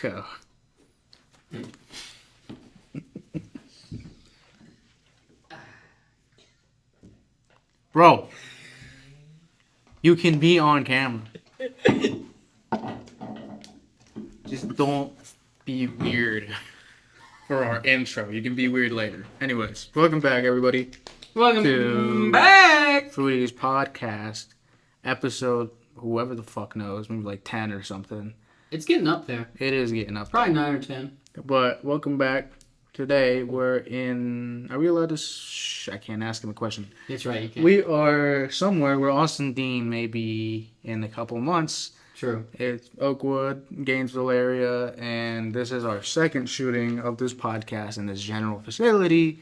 Go. Bro, you can be on camera. Just don't be weird for our intro. You can be weird later. Anyways, welcome back, everybody. Welcome to back. Foodies podcast, episode whoever the fuck knows, maybe like 10 or something. It's getting up there. It is getting up Probably there. 9 or 10. But welcome back. Today we're in. Are we allowed to? I can't ask him a question. That's right, you can. We are somewhere where Austin Dean may be in a couple months. True. It's Oakwood, Gainesville area, and this is our second shooting of this podcast in this general facility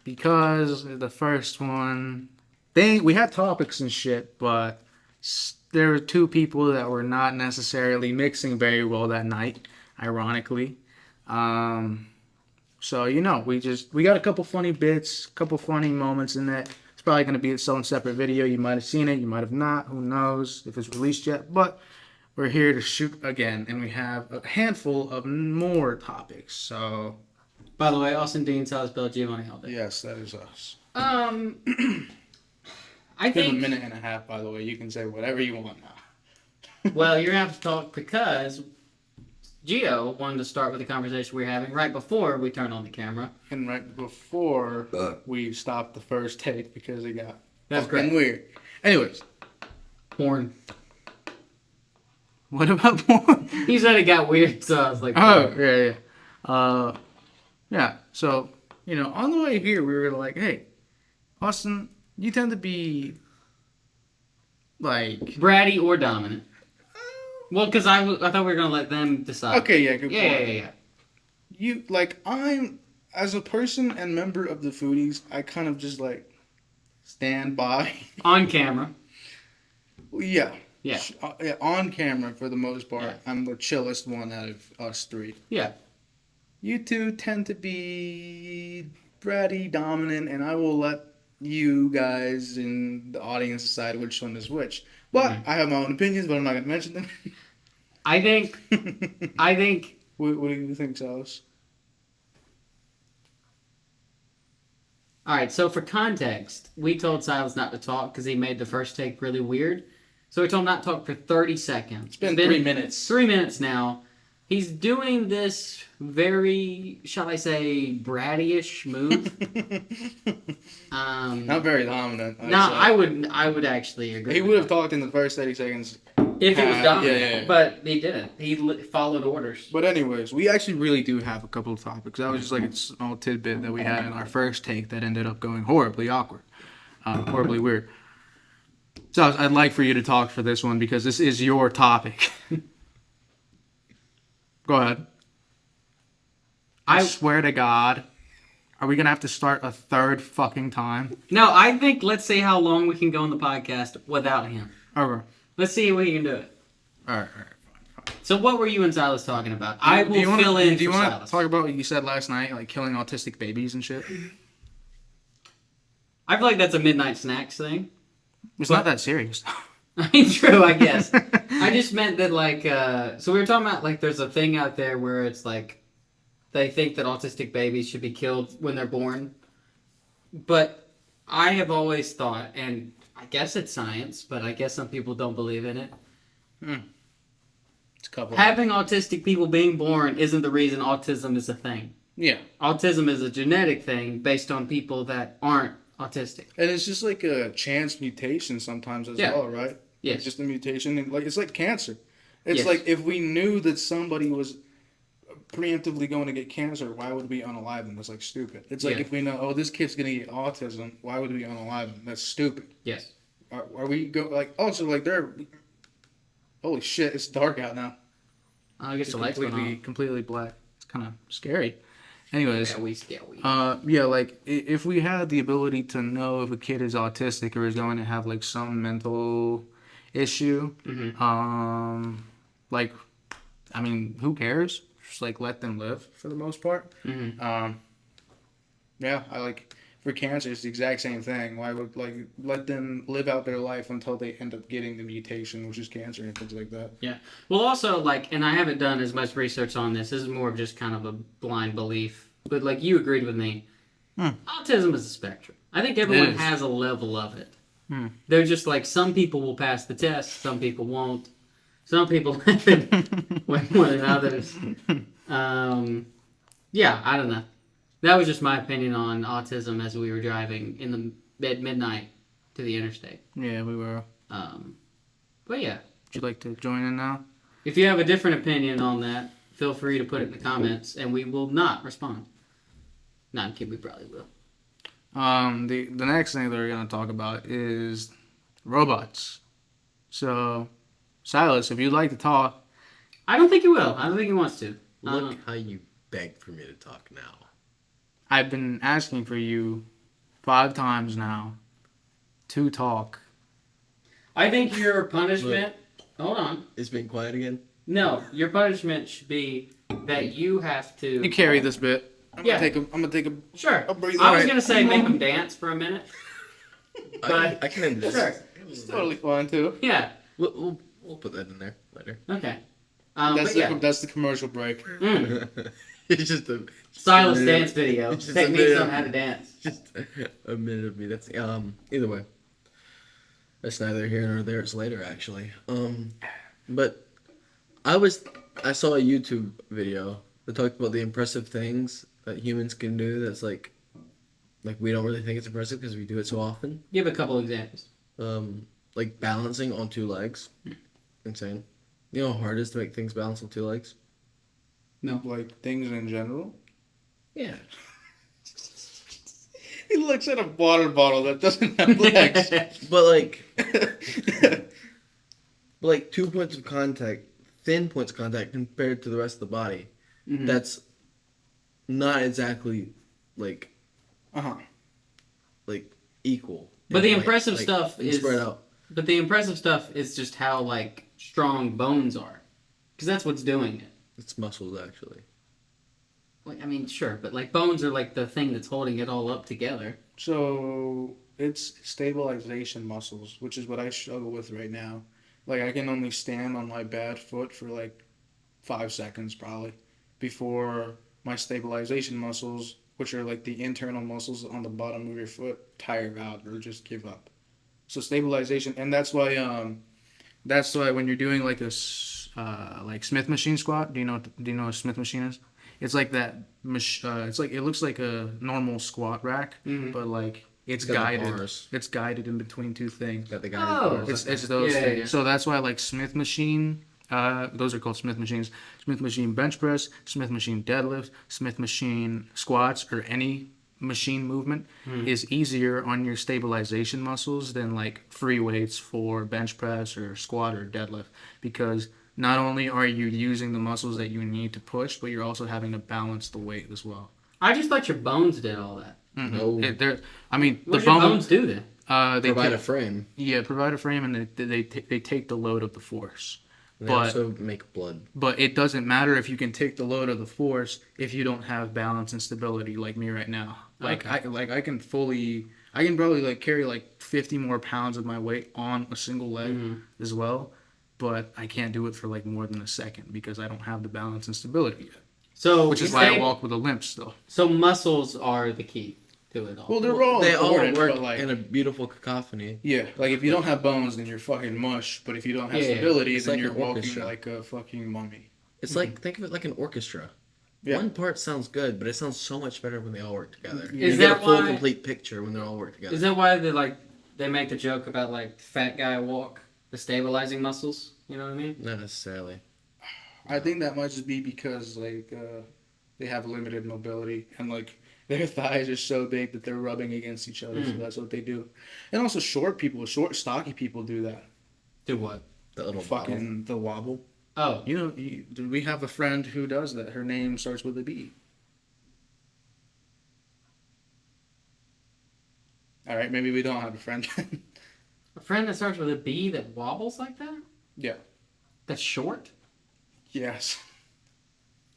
because the first one, we had topics and shit, but there were two people that were not necessarily mixing very well that night, ironically. So, you know, we got a couple funny bits, a couple funny moments in that. It's probably going to be its own separate video. You might have seen it, you might have not. Who knows if it's released yet. But we're here to shoot again, and we have a handful of more topics. So, by the way, Austin Dean's how to spell Giovanni held it. yes, that is us. I Give think... a minute and a half, by the way. You can say whatever you want now. Well, you're going to have to talk because Gio wanted to start with the conversation we were having right before we turned on the camera. And right before we stopped the first take because it got That's fucking great. weird. Anyways. Porn. What about porn? He said it got weird, so I was like... Oh, yeah. Yeah, so, you know, on the way here, we were like, hey, Austin, you tend to be, like... bratty or dominant. Well, because I thought we were going to let them decide. Okay, yeah, good point. Yeah. You, like, I'm, as a person and member of the Foodies, I kind of just, like, stand by. On camera. Yeah. Yeah. Yeah, on camera for the most part. Yeah. I'm the chillest one out of us three. Yeah. You two tend to be bratty, dominant, and I will let you guys in the audience decide which one is which. But I have my own opinions, but I'm not going to mention them. I think... What do you think, Silas? Alright, so for context, we told Silas not to talk because he made the first take really weird. So we told him not to talk for 30 seconds. It's been 3 minutes. 3 minutes now. He's doing this very, shall I say, bratty-ish move. Not very dominant. I would actually agree. He would have talked in the first 30 seconds. If he was dominant, yeah. but he didn't. He followed orders. But anyways, we actually really do have a couple of topics. That was just like a small tidbit that we had in our first take that ended up going horribly awkward. Horribly weird. So I'd like for you to talk for this one because this is your topic. Go ahead. I swear to God, are we going to have to start a third fucking time? No, I think let's see how long we can go on the podcast without him. Okay. Let's see if we can do it. All right. So what were you and Silas talking about? I will fill in for Silas. Do you want to talk about what you said last night, like killing autistic babies and shit? I feel like that's a midnight snacks thing. It's not that serious. True, I guess. I just meant that, like, so we were talking about, like, there's a thing out there where it's, like, they think that autistic babies should be killed when they're born. But I have always thought, and I guess it's science, but I guess some people don't believe in it. It's a couple. Having autistic people being born isn't the reason autism is a thing. Yeah. Autism is a genetic thing based on people that aren't autistic. And it's just like a chance mutation sometimes as well, right? Yes. Like just a mutation. And like, it's like cancer. It's Yes. like if we knew that somebody was preemptively going to get cancer, why would we unalive them? That's like stupid. It's like if we know, oh, this kid's going to get autism, why would we unalive them? That's stupid. Yes. Are we go like also like they're holy shit, it's dark out now. I guess the lights going on. Completely black. It's kind of scary. Anyways, Yeah, like if we had the ability to know if a kid is autistic or is going to have like some mental issue, like, I mean, who cares? Just like let them live for the most part. Yeah, I like for cancer, it's the exact same thing. Why would like let them live out their life until they end up getting the mutation, which is cancer and things like that. Yeah. Well, also, like, and I haven't done as much research on this. This is more of just kind of a blind belief. But, like, you agreed with me. Autism is a spectrum. I think everyone has a level of it. They're just like, some people will pass the test, some people won't. Some people have it way more than others. Yeah, I don't know. That was just my opinion on autism as we were driving at midnight to the interstate. Yeah, we were. But yeah. Would you like to join in now? If you have a different opinion on that, feel free to put it in the comments, and we will not respond. No, I'm kidding. We probably will. The next thing that we're gonna talk about is robots. So, Silas, if you'd like to talk, I don't think he will. I don't think he wants to. Look how you begged for me to talk now. I've been asking for you 5 times now to talk. I think your punishment. Hold on. It's being quiet again? No, your punishment should be that you have to. You carry this bit. I'm gonna take a. Sure. I'll breathe I was in. gonna say make him dance for a minute. But I can end this. sure. It's totally fine too. Yeah. We'll put that in there later. Okay. That's the commercial break. It's just a Silas dance video. It's just Techniques on how to dance. Just a minute of me. That's either way. That's neither here nor there. It's later actually. But I saw a YouTube video that talked about the impressive things that humans can do. That's like we don't really think it's impressive because we do it so often. Give a couple examples. Like balancing on 2 legs. Insane. You know how hard it is to make things balance on 2 legs? No. Like things in general. Yeah. He looks at a water bottle that doesn't have legs. But like 2 points of contact, thin points of contact compared to the rest of the body. Mm-hmm. That's not exactly like equal. But the impressive stuff is spread out. But the impressive stuff is just how like strong bones are, because that's what's doing it. It's muscles actually. Like, I mean, sure, but like bones are like the thing that's holding it all up together. So it's stabilization muscles, which is what I struggle with right now. Like I can only stand on my bad foot for like 5 seconds probably before my stabilization muscles, which are like the internal muscles on the bottom of your foot, tire out or just give up. So stabilization, and that's why when you're doing like a like Smith machine squat, do you know what a Smith machine is? It's like that. It's like it looks like a normal squat rack, but like it's guided. It's guided in between 2 things. Got the guided bars. It's those things. Yeah. So that's why like Smith machine. Those are called Smith machines. Smith machine bench press, Smith machine deadlift, Smith machine squats, or any machine movement is easier on your stabilization muscles than like free weights for bench press or squat or deadlift, because not only are you using the muscles that you need to push, but you're also having to balance the weight as well. I just thought your bones did all that. No. What do your bones do then? They Provide a frame. Yeah, provide a frame, and they take the load of the force. They also make blood. But it doesn't matter if you can take the load of the force if you don't have balance and stability like me right now. Like Okay. I can probably like carry like 50 more pounds of my weight on a single leg as well, but I can't do it for like more than a second because I don't have the balance and stability yet. So Which is why I walk with a limp still. So muscles are the key to it all. Well, They all important, work but, like, in a beautiful cacophony. yeah, like if you don't have bones, then you're fucking mush. But if you don't have Yeah, stability, it's then like you're an walking orchestra. like a fucking mummy. It's like, think of it like an orchestra. Yeah. One part sounds good, but it sounds so much better when they all work together. Is you get that a full, why- complete picture when they all work together. Is that why they make the joke about like fat guy walk, the stabilizing muscles? You know what I mean? Not necessarily. I think that might just be because like they have limited mobility and like their thighs are so big that they're rubbing against each other, so that's what they do. And also short, stocky people do that. Do what? The little Fucking the wobble. Oh, You know, we have a friend who does that. Her name starts with a B. All right, maybe we don't have a friend. a friend that starts with a B that wobbles like that? Yeah. That's short? Yes.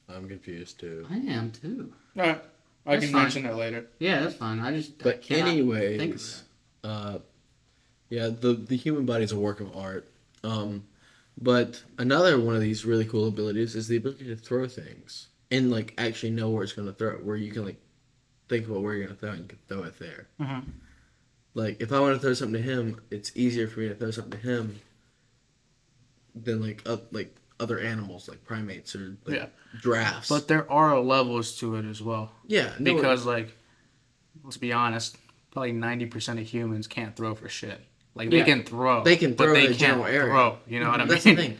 I'm confused too. I am too. All right. I That's can fine. mention it later. Yeah, that's fine. I But cannot think of anyways, yeah, the human body is a work of art. But another one of these really cool abilities is the ability to throw things and like actually know where it's gonna throw it, where you can like think about where you're gonna throw it and you can throw it there. Mm-hmm. Like if I want to throw something to him, it's easier for me to throw something to him than like other animals like primates or like Yeah. giraffes. But there are levels to it as well. yeah, no, Because, like, let's be honest, probably 90% of humans can't throw for shit. Like, they Yeah. can throw. They can but throw they in a can't general area. throw. You know what I mean? that's the thing.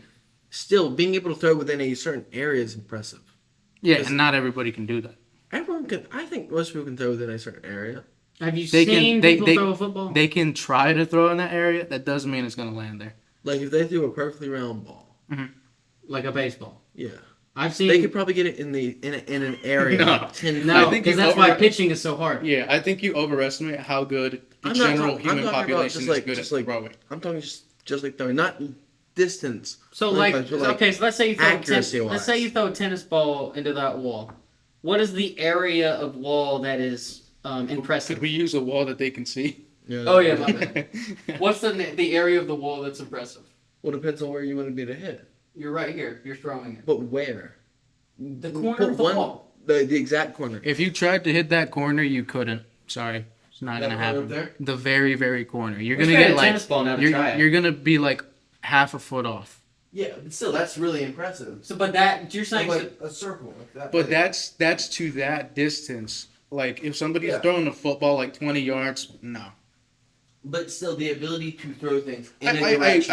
Still, being able to throw within a certain area is impressive. Yeah, Because- and not everybody can do that. Everyone can. I think most people can throw within a certain area. Have you They can- seen they- people they- throw a football? They can try to throw in that area. That doesn't mean it's going to land there. Like if they threw a perfectly round ball, Like a baseball. yeah, I've seen. they could probably get it in an area. No. like 10 no, I think because you that's why over- pitching is so hard. Yeah, I think you overestimate how good the I'm not general talking- I'm human talking about population just is like- good just at like- throwing. I'm talking just like throwing, not distance. So Like, like, like, okay, so let's say you throw accuracy-wise. let's say you throw a tennis ball into that wall. What is the area of wall that is impressive? Could we use a wall that they can see? Yeah, Oh, yeah, my bad. What's the area of the wall that's impressive? Well, it depends on where you want to be to hit. You're right here. You're throwing it. But where? The corner Put of the wall. The exact corner. If you tried to hit that corner, you couldn't. Sorry. It's not That going to corner happen. up there? The very, very corner. You're Let's going to try get a like... tennis ball now to try it. You're going to be like half a foot off. Yeah, but still, that's really impressive. So, but that you're saying. Like a circle like that. But that's to that distance. Like, if somebody's Yeah. throwing a football like 20 yards, no. But still, the ability to throw things in I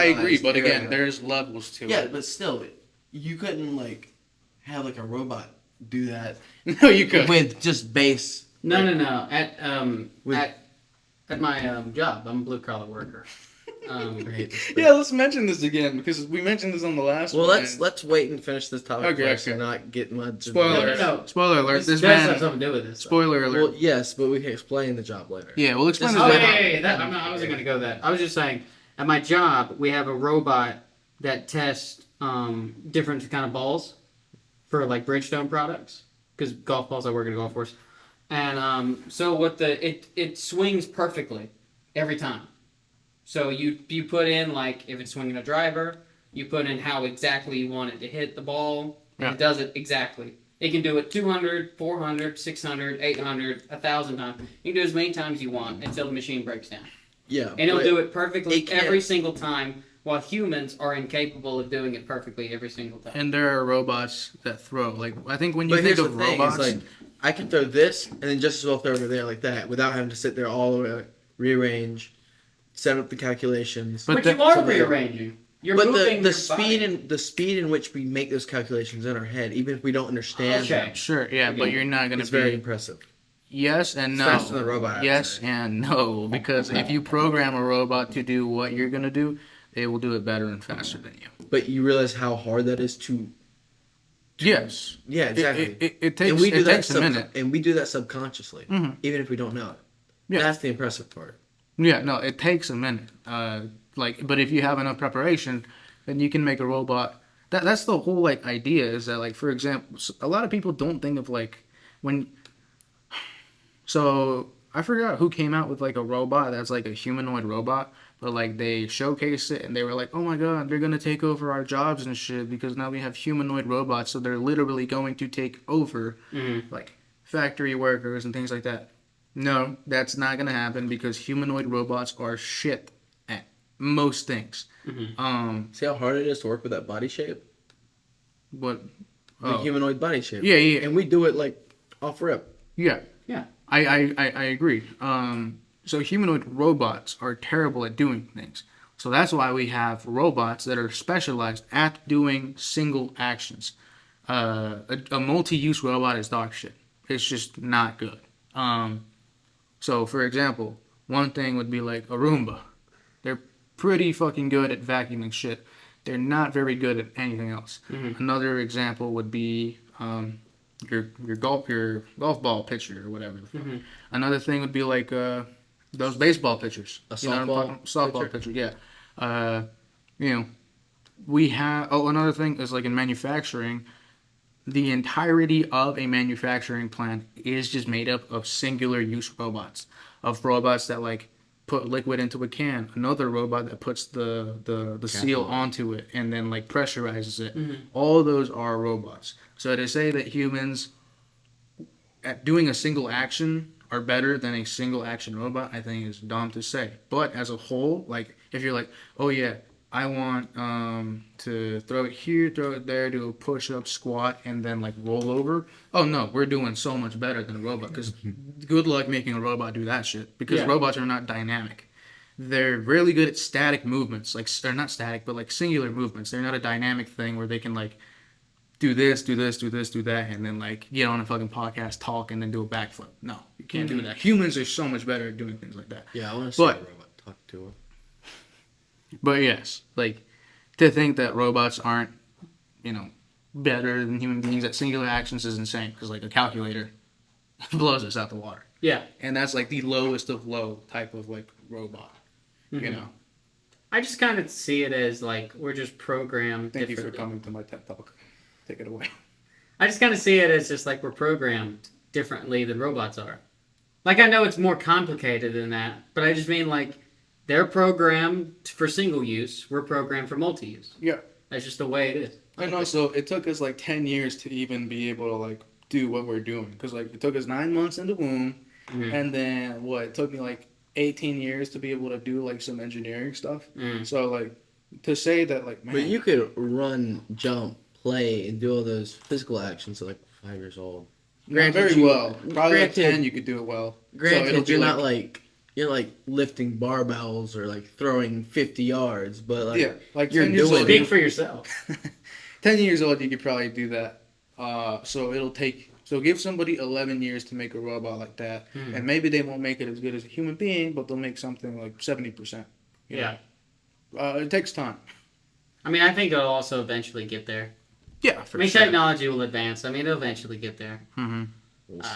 agree, but again, area. there's levels to Yeah, it. but still, you couldn't like have like a robot do that No, you could. with just base. No, like, no, no. With- At my job, I'm a blue collar worker. I hate this. Yeah, let's mention this again because we mentioned this on the last Well, one. let's wait and finish this topic Okay, first okay. and not get much. Spoiler. No. Spoiler alert. This This does have man. something to do with this. Spoiler alert. Well, yes, but we can explain the job later. Yeah, we'll explain This this is- Oh, later. yeah. I wasn't going to go that. I was just saying, at my job, we have a robot that tests different kind of balls for like Bridgestone products. Because golf balls, I work at a golf course. And so it swings perfectly every time. So you put in, like, if it's swinging a driver, you put in how exactly you want it to hit the ball, and Yeah. it does it exactly. It can do it 200, 400, 600, 800, 1,000 times. You can do it as many times as you want until the machine breaks down. Yeah, And it'll but do it perfectly it can't- every single time, while humans are incapable of doing it perfectly every single time. And there are robots that throw. Like, I think when you But think here's of the thing: robots, is like I can throw this and then just as well throw over there like that without having to sit there all the way, rearrange, set up the calculations. But But the- you are something- rearranging. You're But moving the your speed body. and the speed in which we make those calculations in our head, even if we don't understand Okay. them, sure, yeah, but Okay. you're not gonna it's be very impressive. yes and It's no. faster than a robot, I would Yes say. and no, because if you program a robot to do what you're gonna do, they will do it better and faster than you. But you realize how hard that is to. Yes, Yeah, exactly. It takes and we do it that takes a minute. and we do that subconsciously, Mhm. even if we don't know it. Yeah. That's the impressive part. Yeah, no, it takes a minute. But if you have enough preparation, then you can make a robot. That's the whole like idea is that like for example, a lot of people don't think of like when. So I forgot who came out with like a robot that's like a humanoid robot, but like they showcased it and they were like, oh my god, they're gonna take over our jobs and shit because now we have humanoid robots, so they're literally going to take over like factory workers and things like that. No, that's not gonna happen because humanoid robots are shit at most things. See how hard it is to work with that body shape, But the humanoid body shape. Yeah, yeah. And we do it like off rip. yeah, Yeah. I agree. So humanoid robots are terrible at doing things. So that's why we have robots that are specialized at doing single actions. A multi-use robot is dog shit. It's just not good. So for example, one thing would be like a Roomba. They're pretty fucking good at vacuuming shit. They're not very good at anything else. Another example would be your golf ball pitcher or whatever. Another thing would be like those baseball pitchers. A You know what I'm softball talking- softball pitcher. Yeah. You know, we have. Oh, another thing is like in manufacturing. the entirety of a manufacturing plant is just made up of singular use robots, of robots that like put liquid into a can, another robot that puts the seal onto it and then like pressurizes it. All those are robots. So to say that humans at doing a single action are better than a single action robot, I think is dumb to say. But as a whole, like if you're like, oh yeah, I want to throw it here, throw it there, do a push up, squat, and then like roll over. Oh no, we're doing so much better than a robot. Because good luck making a robot do that shit. Because robots are not dynamic. They're really good at static movements. Like they're not static, but like singular movements. They're not a dynamic thing where they can like do this, do this, do this, do that, and then like get on a fucking podcast, talk, and then do a backflip. No, you can't do that. Humans are so much better at doing things like that. Yeah, I want to see a robot talk to her. But yes, like to think that robots aren't, better than human beings at singular actions is insane. Because like a calculator blows us out the water. Yeah. And that's like the lowest of low type of like robot. I just kind of see it as like we're just programmed. Thank you for coming to my TED Talk. Take it away. I just kind of see it as just like we're programmed differently than robots are. Like I know it's more complicated than that, but I just mean like they're programmed for single use. We're programmed for multi-use. Yeah. That's just the way it is. And also, it took us like 10 years to even be able to like do what we're doing. Because like it took us 9 months in the womb. And then it took me like 18 years to be able to do like some engineering stuff. So like to say that like, man. But you could run, jump, play, and do all those physical actions at like 5 years old. Granted, very well. Probably at 10 you could do it well. Granted, so you're not like you're like lifting barbells or like throwing 50 yards, but like you're doing. Speak for yourself. 10 years old, you could probably do that. So give somebody 11 years to make a robot like that, and maybe they won't make it as good as a human being, but they'll make something like 70%. It takes time. I mean, I think it'll also eventually get there. Yeah, for sure. Technology will advance. I mean, it'll eventually get there.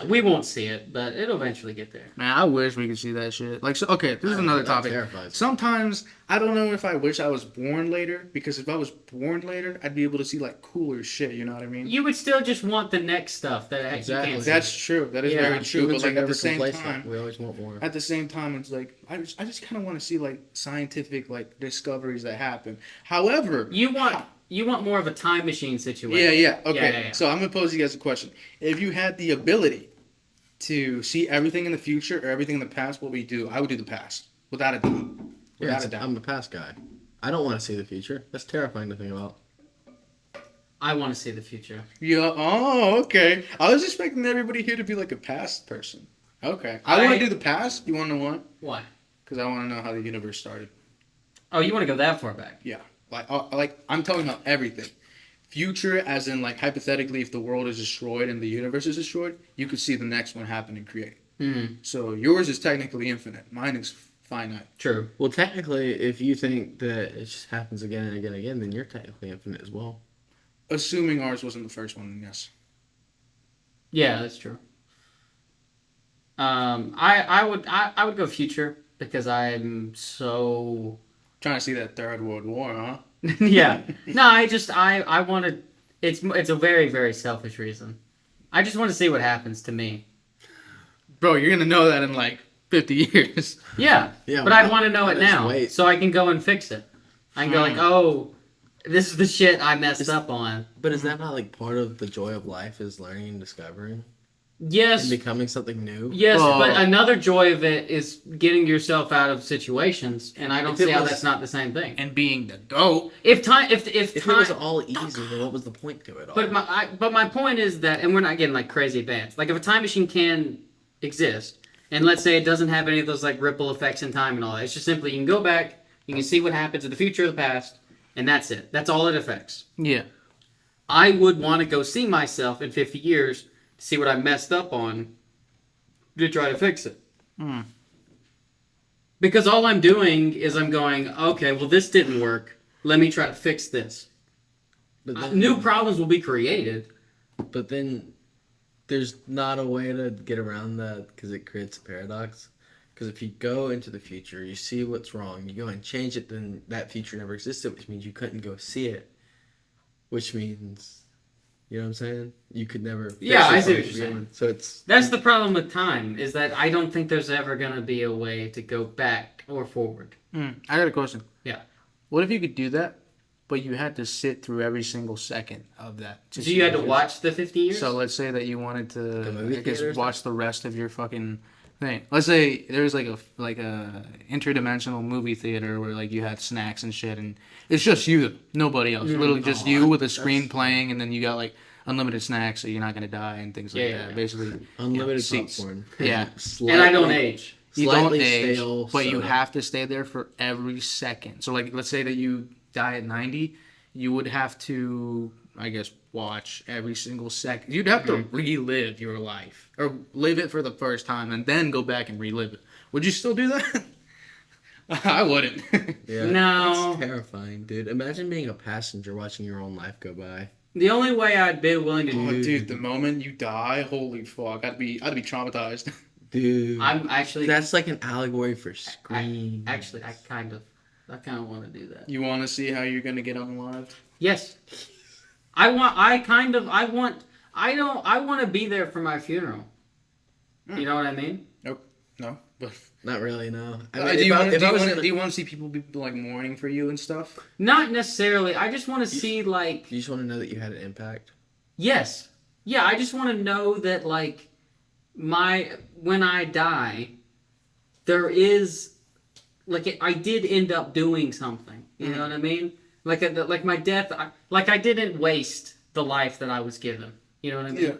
We won't see it, but it'll eventually get there. Man, I wish we could see that shit. Like, so, okay, this is another topic. Sometimes I don't know if I wish I was born later, because if I was born later, I'd be able to see like cooler shit. You know what I mean? You would still just want the next stuff that exactly. you can't see. That's true. That is very true. But like at the same time, we always want more. At the same time, it's like I just kind of want to see like scientific like discoveries that happen. However, you want more of a time machine situation. Yeah. Okay. So I'm gonna pose you guys a question. If you had the ability to see everything in the future or everything in the past, what would you do? I would do the past, without a doubt. Without a doubt. I'm a past guy. I don't want to see the future. That's terrifying to think about. I want to see the future. Yeah. Oh, okay. I was expecting everybody here to be like a past person. Okay. I want to do the past. You want to know what? Why? Because I want to know how the universe started. Oh, you want to go that far back? Yeah. Like I'm talking about everything. Future, as in like hypothetically, if the world is destroyed and the universe is destroyed, you could see the next one happen and create. So yours is technically infinite. Mine is finite. True. Well, technically, if you think that it just happens again and again and again, then you're technically infinite as well. Assuming ours wasn't the first one, then yes. Yeah, that's true. I would go future because I'm so trying to see that Third World War, huh? Yeah. No, I want to. It's a very, very selfish reason. I just want to see what happens to me. Bro, you're gonna know that in like 50 years. Yeah. But I want to know it now, so I can go and fix it. I can go like, oh, this is the shit I messed up on. But is that not like part of the joy of life? Is learning and discovering? Yes. And becoming something new? Yes, but another joy of it is getting yourself out of situations, and I don't see how that's not the same thing. And being the GOAT. If it was all easy, then what was the point to it all? But my point is that, and we're not getting like crazy advanced. Like if a time machine can exist, and let's say it doesn't have any of those like ripple effects in time and all that, it's just simply you can go back, you can see what happens in the future or the past, and that's it. That's all it affects. Yeah. I would want to go see myself in 50 years. See what I messed up on to try to fix it. Because all I'm doing is I'm going, okay, well, this didn't work. Let me try to fix this. But then, new problems will be created. But then there's not a way to get around that because it creates a paradox. Because if you go into the future, you see what's wrong, you go and change it, then that future never existed, which means you couldn't go see it. Which means You know what I'm saying? You could never. fix Yeah, I yourself see what you're to begin saying. with. So it's That's the problem with time, is that I don't think there's ever going to be a way to go back or forward. I got a question. Yeah. What if you could do that, but you had to sit through every single second of that? So you had to watch the 50 years? So let's say that you wanted The to, movie I guess, theaters? watch the rest of your fucking thing. Let's say there's like a interdimensional movie theater where like you had snacks and shit, and it's just you, nobody else. Literally just you with a screen playing, and then you got like unlimited snacks, so you're not gonna die and things like that. Basically, unlimited seats. popcorn. Yeah. And I don't age. You don't Slightly age, stale but you soda. have to stay there for every second. So like, let's say that you die at 90, you would have to, I guess, watch every single second. You'd have to relive your life or live it for the first time and then go back and relive it. Would you still do that? I wouldn't. Yeah. No. It's terrifying, dude. Imagine being a passenger watching your own life go by. The only way I'd be willing to Oh, dude, the moment you die, holy fuck, I'd be traumatized. Dude. I'm actually... That's like an allegory for Scream. I kind of want to do that. You want to see how you're gonna get unalived? Yes. I want to be there for my funeral. You know what I mean? Nope. No. But Not really, no. do you want to see people be like mourning for you and stuff? Not necessarily. I just want to see, like... You just want to know that you had an impact? Yes. Yeah, I just want to know that, like, when I die, there is, like, I did end up doing something. You know what I mean? Like my death, I didn't waste the life that I was given. You know what I mean? Yeah.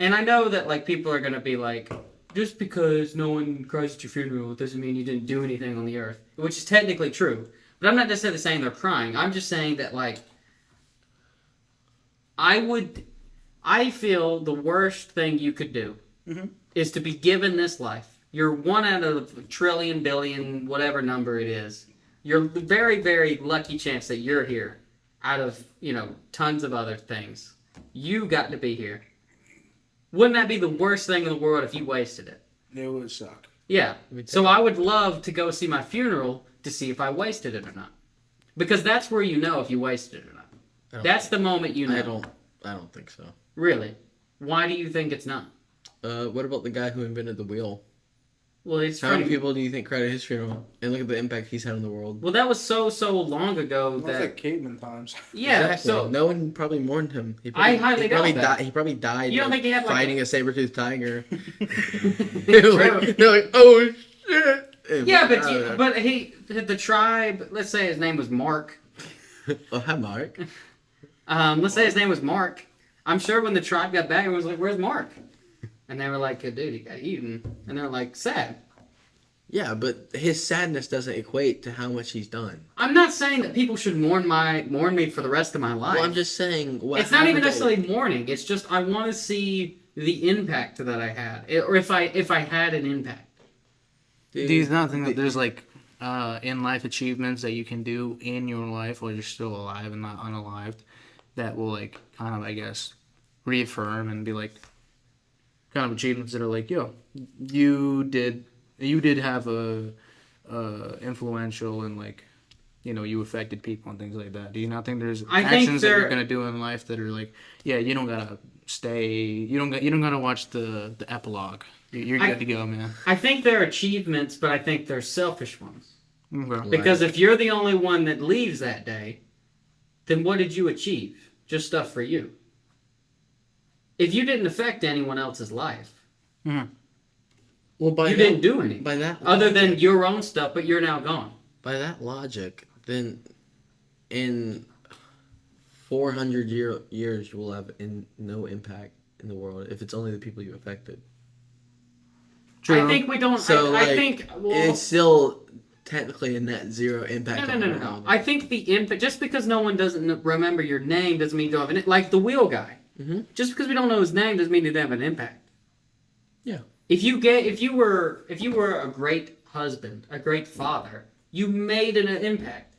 And I know that, like, people are going to be like, just because no one cries at your funeral doesn't mean you didn't do anything on the earth. Which is technically true. But I'm not necessarily saying they're crying. I'm just saying that, like, I feel the worst thing you could do is to be given this life. You're one out of a trillion, billion, whatever number it is. You're very, very lucky chance that you're here out of, tons of other things. You got to be here. Wouldn't that be the worst thing in the world if you wasted it? It would suck. Yeah. So I would love to go see my funeral to see if I wasted it or not. Because that's where you know if you wasted it or not. That's the moment you know. I don't think so. Really? Why do you think it's not? What about the guy who invented the wheel? Well, it's How many funny. people do you think cried at his funeral? And look at the impact he's had on the world. Well, that was so long ago That's that... like caveman times. Yeah, Exactly. so... No one probably mourned him. I highly doubt that. He probably died. You don't think he had, like, fighting a saber-toothed tiger? True. They're like, oh shit. Yeah, but the tribe, let's say his name was Mark. Oh, hi, Mark. Let's say his name was Mark. I'm sure when the tribe got back, everyone was like, where's Mark? And they were like, dude, he got eaten. And they're like, sad. Yeah, but his sadness doesn't equate to how much he's done. I'm not saying that people should mourn me for the rest of my life. Well, I'm just saying... It's not even necessarily mourning. It's just I want to see the impact that I had. Or if I had an impact. Dude, Do you not think that there's like in-life achievements that you can do in your life while you're still alive and not unalived that will like kind of, I guess, reaffirm and be like kind of achievements that are like, yo, you did have a influential and like, you affected people and things like that. Do you not think there's actions that you're gonna do in life that are like, yeah, you don't gotta stay, you don't gotta watch the epilogue. You're good to go, man. I think they're achievements, but I think they're selfish ones. Okay. Because if you're the only one that leaves that day, then what did you achieve? Just stuff for you. If you didn't affect anyone else's life, Well, you didn't do anything. By that other than your own stuff, but you're now gone. By that logic, then in 400 years you will have no impact in the world if it's only the people you affected. True. I think we don't. So I think it's still technically a net zero impact. No. I think the impact, just because no one doesn't remember your name doesn't mean you don't have an, like the wheel guy. Mm-hmm. Just because we don't know his name doesn't mean he didn't have an impact. Yeah. If you were a great husband, a great father, you made an impact.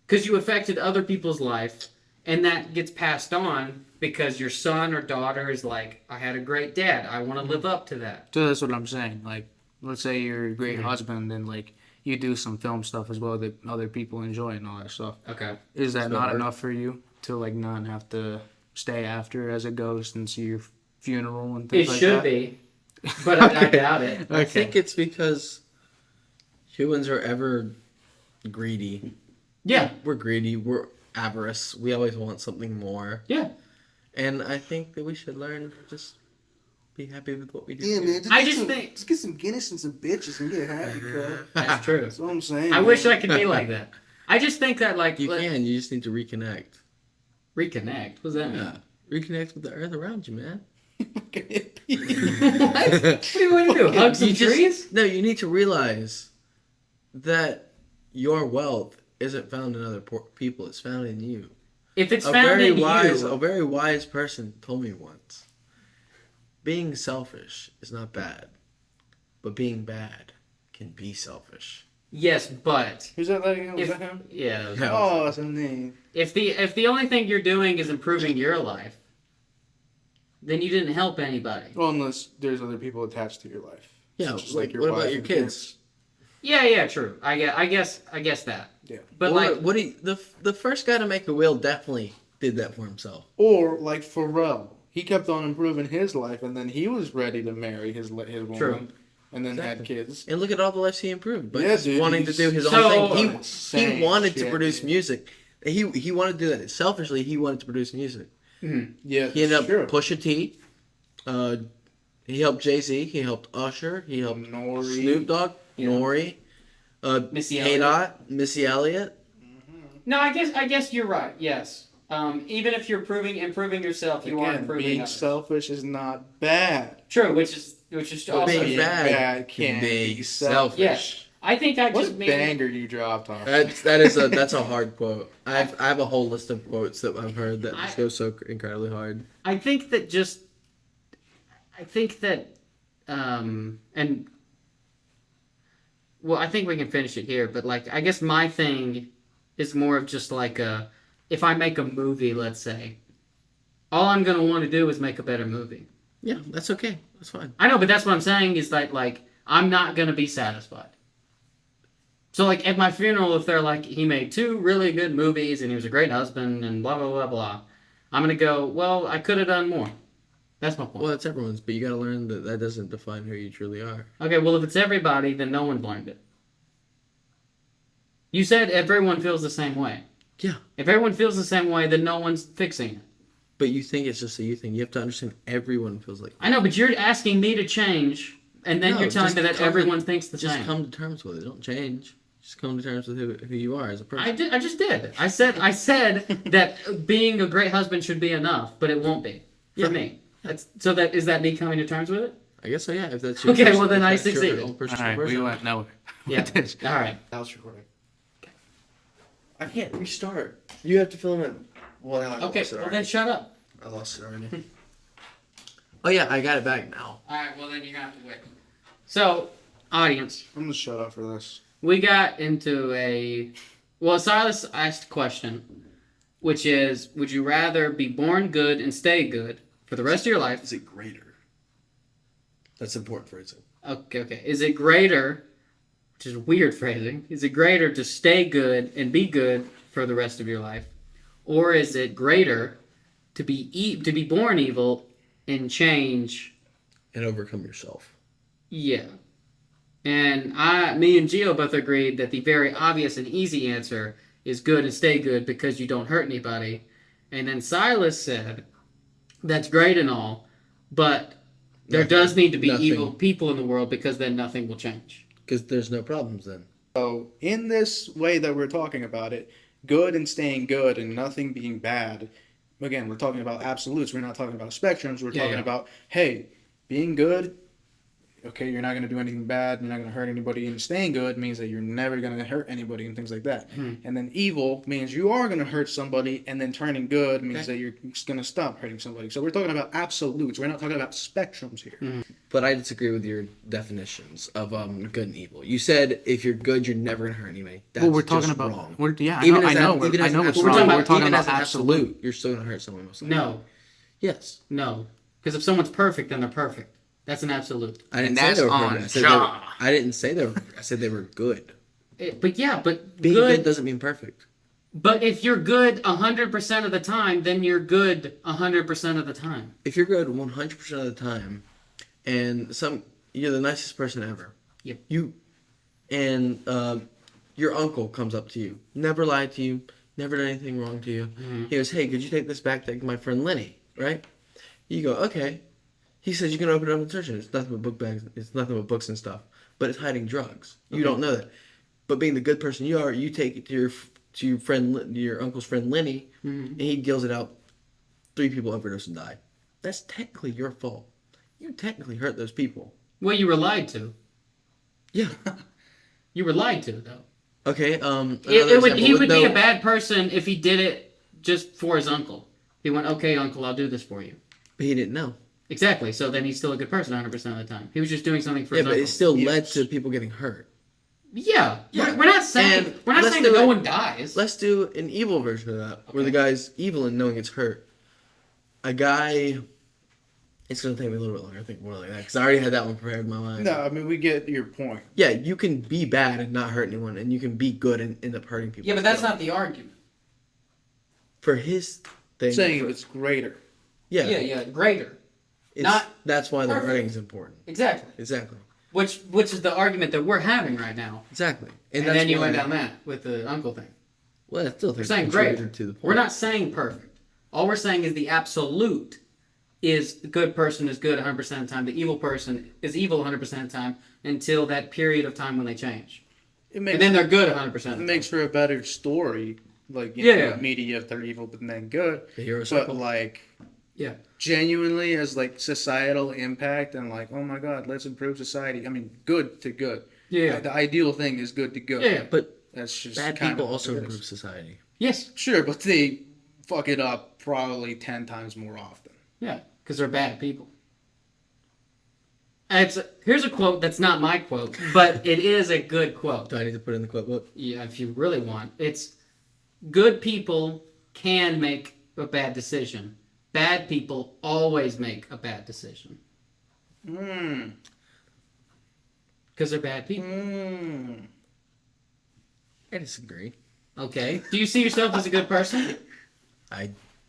Because you affected other people's life, and that gets passed on because your son or daughter is like, I had a great dad. I want to live up to that. So that's what I'm saying. Like, let's say you're a great husband and like you do some film stuff as well that other people enjoy and all that stuff. Okay. Is that not enough for you to like not have to stay after as a ghost and see your funeral and It things like should that? be, but I doubt it. I think it's because humans are ever greedy. Yeah, We're greedy. We're avarice. We always want something more. yeah. And I think that we should learn to just be happy with what we do. Yeah, man. I just think Just get some Guinness and some bitches and get happy, cuz. that's true. That's what I'm saying. I wish I could be like that. I just think that like You can. You just need to reconnect. reconnect. What does that mean? Yeah. Reconnect with the earth around you, man. What do you want to do? Hug some You just- trees? No, you need to realize that your wealth isn't found in other people. It's found in you. If it's A found very in wise, you, a very wise person told me once. Being selfish is not bad, but being bad can be selfish. yes, but Who's that lady? Was if that him? yeah, Yeah. Oh, that's his name. if the only thing you're doing is improving your life, then you didn't help anybody. Well, unless there's other people attached to your life. Yeah, Such as, what your about wife your and kids? Yeah, true. I guess that. Yeah. But Well, like, what he the first guy to make a will definitely did that for himself. Or like Pharrell. He kept on improving his life, and then he was ready to marry his woman. True. And then had Exactly. kids. And look at all the lives he improved. But Yeah, just dude, wanting to he's do his so own thing. insane He wanted to shit, produce dude. music. He wanted to do that. Selfishly, he wanted to produce music. Yeah, He ended up sure. Pusha T. He helped Jay-Z. He helped Usher. He helped Nori. Snoop Dogg. Yeah. Nori. Missy K-Dot. Missy Elliott. no, I guess you're right. Yes. Even if you're improving yourself, you are Again, improving being others. selfish is not bad. True, which is But also being being bad bad can can be be selfish. Yes. I think I What just mean banger you dropped on? That's a hard quote. I have a whole list of quotes that I've heard that just go so incredibly hard. I think that and well, I think we can finish it here, but like I guess my thing is more of just like if I make a movie, let's say, all I'm gonna want to do is make a better movie. Yeah, that's okay. That's fine. I know, but that's what I'm saying is that like I'm not gonna be satisfied. So like at my funeral, if they're like he made 2 really good movies and he was a great husband and blah blah blah blah, I'm gonna go, well, I could have done more. That's my point. Well, that's everyone's, but you got to learn that that doesn't define who you truly are. Okay, well, if it's everybody, then no one learned it. You said everyone feels the same way. Yeah. If everyone feels the same way, then no one's fixing it. But you think it's just a you thing. You have to understand everyone feels like that. I know, but you're asking me to change, and then No, you're telling just me that come to- everyone thinks the Just same. come to terms with it. Don't change. Just come to terms with who you are as a person. I just did. I said that being a great husband should be enough, but it won't be for Yeah. me. Is that me coming to terms with it? I guess so, yeah. If that's your Okay, person- well, then if I that's your succeeded. own personal All right, we version. went nowhere. Yeah. All right. That was recording. I can't restart. You have to fill in. Well, now I Okay. lost it Well, already. then shut up. I lost it already. Oh yeah, I got it back now. All right. Well, then you're gonna have to wait. So, audience. I'm gonna shut up for this. We got into Silas asked a question, which is, would you rather be born good and stay good for the rest of your life? Is it greater? That's important phrasing. Okay. Is it greater, which is weird phrasing, is it greater to stay good and be good for the rest of your life? Or is it greater to be born evil and change? And overcome yourself. Yeah. And me and Gio both agreed that the very obvious and easy answer is good and stay good because you don't hurt anybody. And then Silas said, that's great and all, but there does need to be evil people in the world because then nothing will change. Because there's no problems then. So, in this way that we're talking about it, good and staying good and nothing being bad, again, we're talking about absolutes. We're not talking about spectrums. We're talking about, hey, being good, okay, you're not going to do anything bad. You're not going to hurt anybody. And staying good means that you're never going to hurt anybody and things like that. And then evil means you are going to hurt somebody. And then turning good means that you're going to stop hurting somebody. So we're talking about absolutes. We're not talking about spectrums here. But I disagree with your definitions of good and evil. You said if you're good, you're never gonna hurt anybody. That's Well, we're talking just about. wrong. I know. I know even as an what's absolute- wrong. We're even talking as about an absolute. You're still gonna hurt someone most of the time. No. Yes. No. Because if someone's perfect, then they're perfect. That's an absolute. I didn't And say that's they were on perfect. I said John. I didn't say they were. I said they were good. But Being good doesn't mean perfect. But if you're good 100% of the time, then you're good 100% of the time. If you're good 100% of the time, and you're the nicest person ever. Yep. Your uncle comes up to you, never lied to you, never done anything wrong to you. He goes, "Hey, could you take this back to my friend Lenny?" Right? You go, "Okay." He says you can open it up and search it. It's nothing but book bags. It's nothing but books and stuff. But it's hiding drugs. You don't know that. But being the good person you are, you take it to your uncle's friend Lenny, and he deals it out. 3 people overdosed and died. That's technically your fault. You technically hurt those people. Well, you were lied to. Yeah. You were lied to, though. Okay. He would be a bad person if he did it just for his uncle. He went, "Okay, uncle, I'll do this for you." But he didn't know. Exactly. So then he's still a good person 100% of the time. He was just doing something for his Yeah, uncle. but it still led to people getting hurt. Yeah. Yeah. We're not saying that no one dies. Let's do an evil version of that, where the guy's evil and no one gets hurt. A guy. It's gonna take me a little bit longer to think more like that because I already had that one prepared in my mind. No, I mean we get your point. Yeah, you can be bad and not hurt anyone, and you can be good and end up hurting people. Yeah, but that's not the argument. For his thing. Saying it's greater. Yeah, greater. That's why the perfect. writing is important. Exactly. Exactly. Which is the argument that we're having right now. Exactly. And that's then you why- went down that with the uncle thing. Well, I still think We're saying it's great. contributed to the point. We're not saying perfect. All we're saying is the absolute is the good person is good 100% of the time. The evil person is evil 100% of the time until that period of time when they change. It And then they're good 100% of It the time. makes for a better story. Like, media, if they're evil but then good. The hero But circle. like, Yeah. genuinely as like societal impact and like, oh my God, let's improve society. I mean, good to good. Yeah. The ideal thing is good to good. Yeah. But That's just bad kind people of what also it is. improve society. Yes. Sure, but they fuck it up probably 10 times more often. Yeah. Because they're bad people. Here's a quote that's not my quote, but it is a good quote. Do I need to put it in the quote book? Yeah, if you really want. It's good people can make a bad decision. Bad people always make a bad decision. Because they're bad people. I disagree. Okay. Do you see yourself as a good person?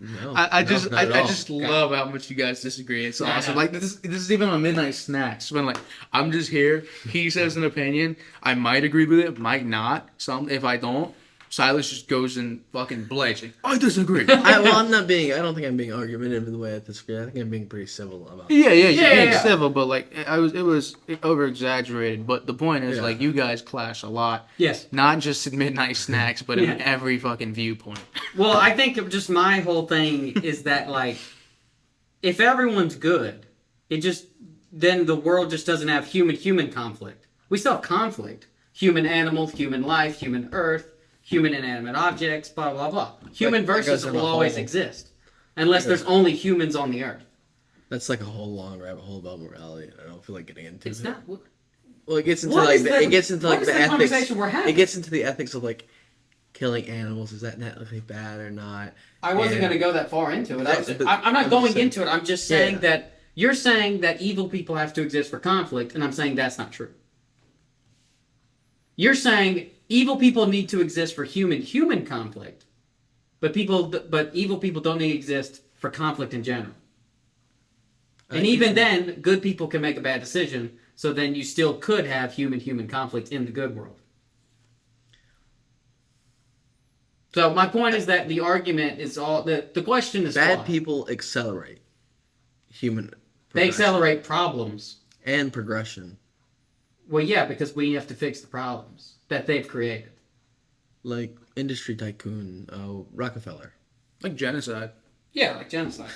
No. I No, just not at all. love how much you guys disagree. It's Nah, awesome. nah. Like this is even on midnight snacks. When like I'm just here, he says an opinion. I might agree with it, might not. If I don't, Silas just goes and fucking blazing. I disagree. I don't think I'm being argumentative in the way I disagree. I think I'm being pretty civil about it. Yeah, you're being yeah. civil, but like it was over exaggerated. But the point is, Yeah. like, you guys clash a lot. Yes. Not just in midnight snacks, but Yeah. in every fucking viewpoint. Well, I think just my whole thing is that, like, if everyone's good, then the world just doesn't have human conflict. We still have conflict. Human animals, human life, human earth, human inanimate objects, blah, blah, blah. Human That goes versus in will a always whole- exist. Unless there's only humans on the earth. That's like a whole long rabbit hole about morality. I don't feel like getting into It's it. not... Well, it gets into What like is the, the- it gets into what like is the the ethics. conversation we're having? It gets into the ethics of like killing animals. Is that technically bad or not? I wasn't And- going to go that far into it. But I'm not I'm going just saying- into it. I'm just saying Yeah. that you're saying that evil people have to exist for conflict, and I'm saying that's not true. You're saying evil people need to exist for human conflict, but evil people don't need to exist for conflict in general. And even then, good people can make a bad decision, so then you still could have human conflict in the good world. So my point is that the argument is all the question is Bad flawed. people accelerate human. They progression accelerate problems. and progression. Well, yeah, because we have to fix the problems that they've created. Like industry tycoon Rockefeller. Like genocide. Yeah, like genocide.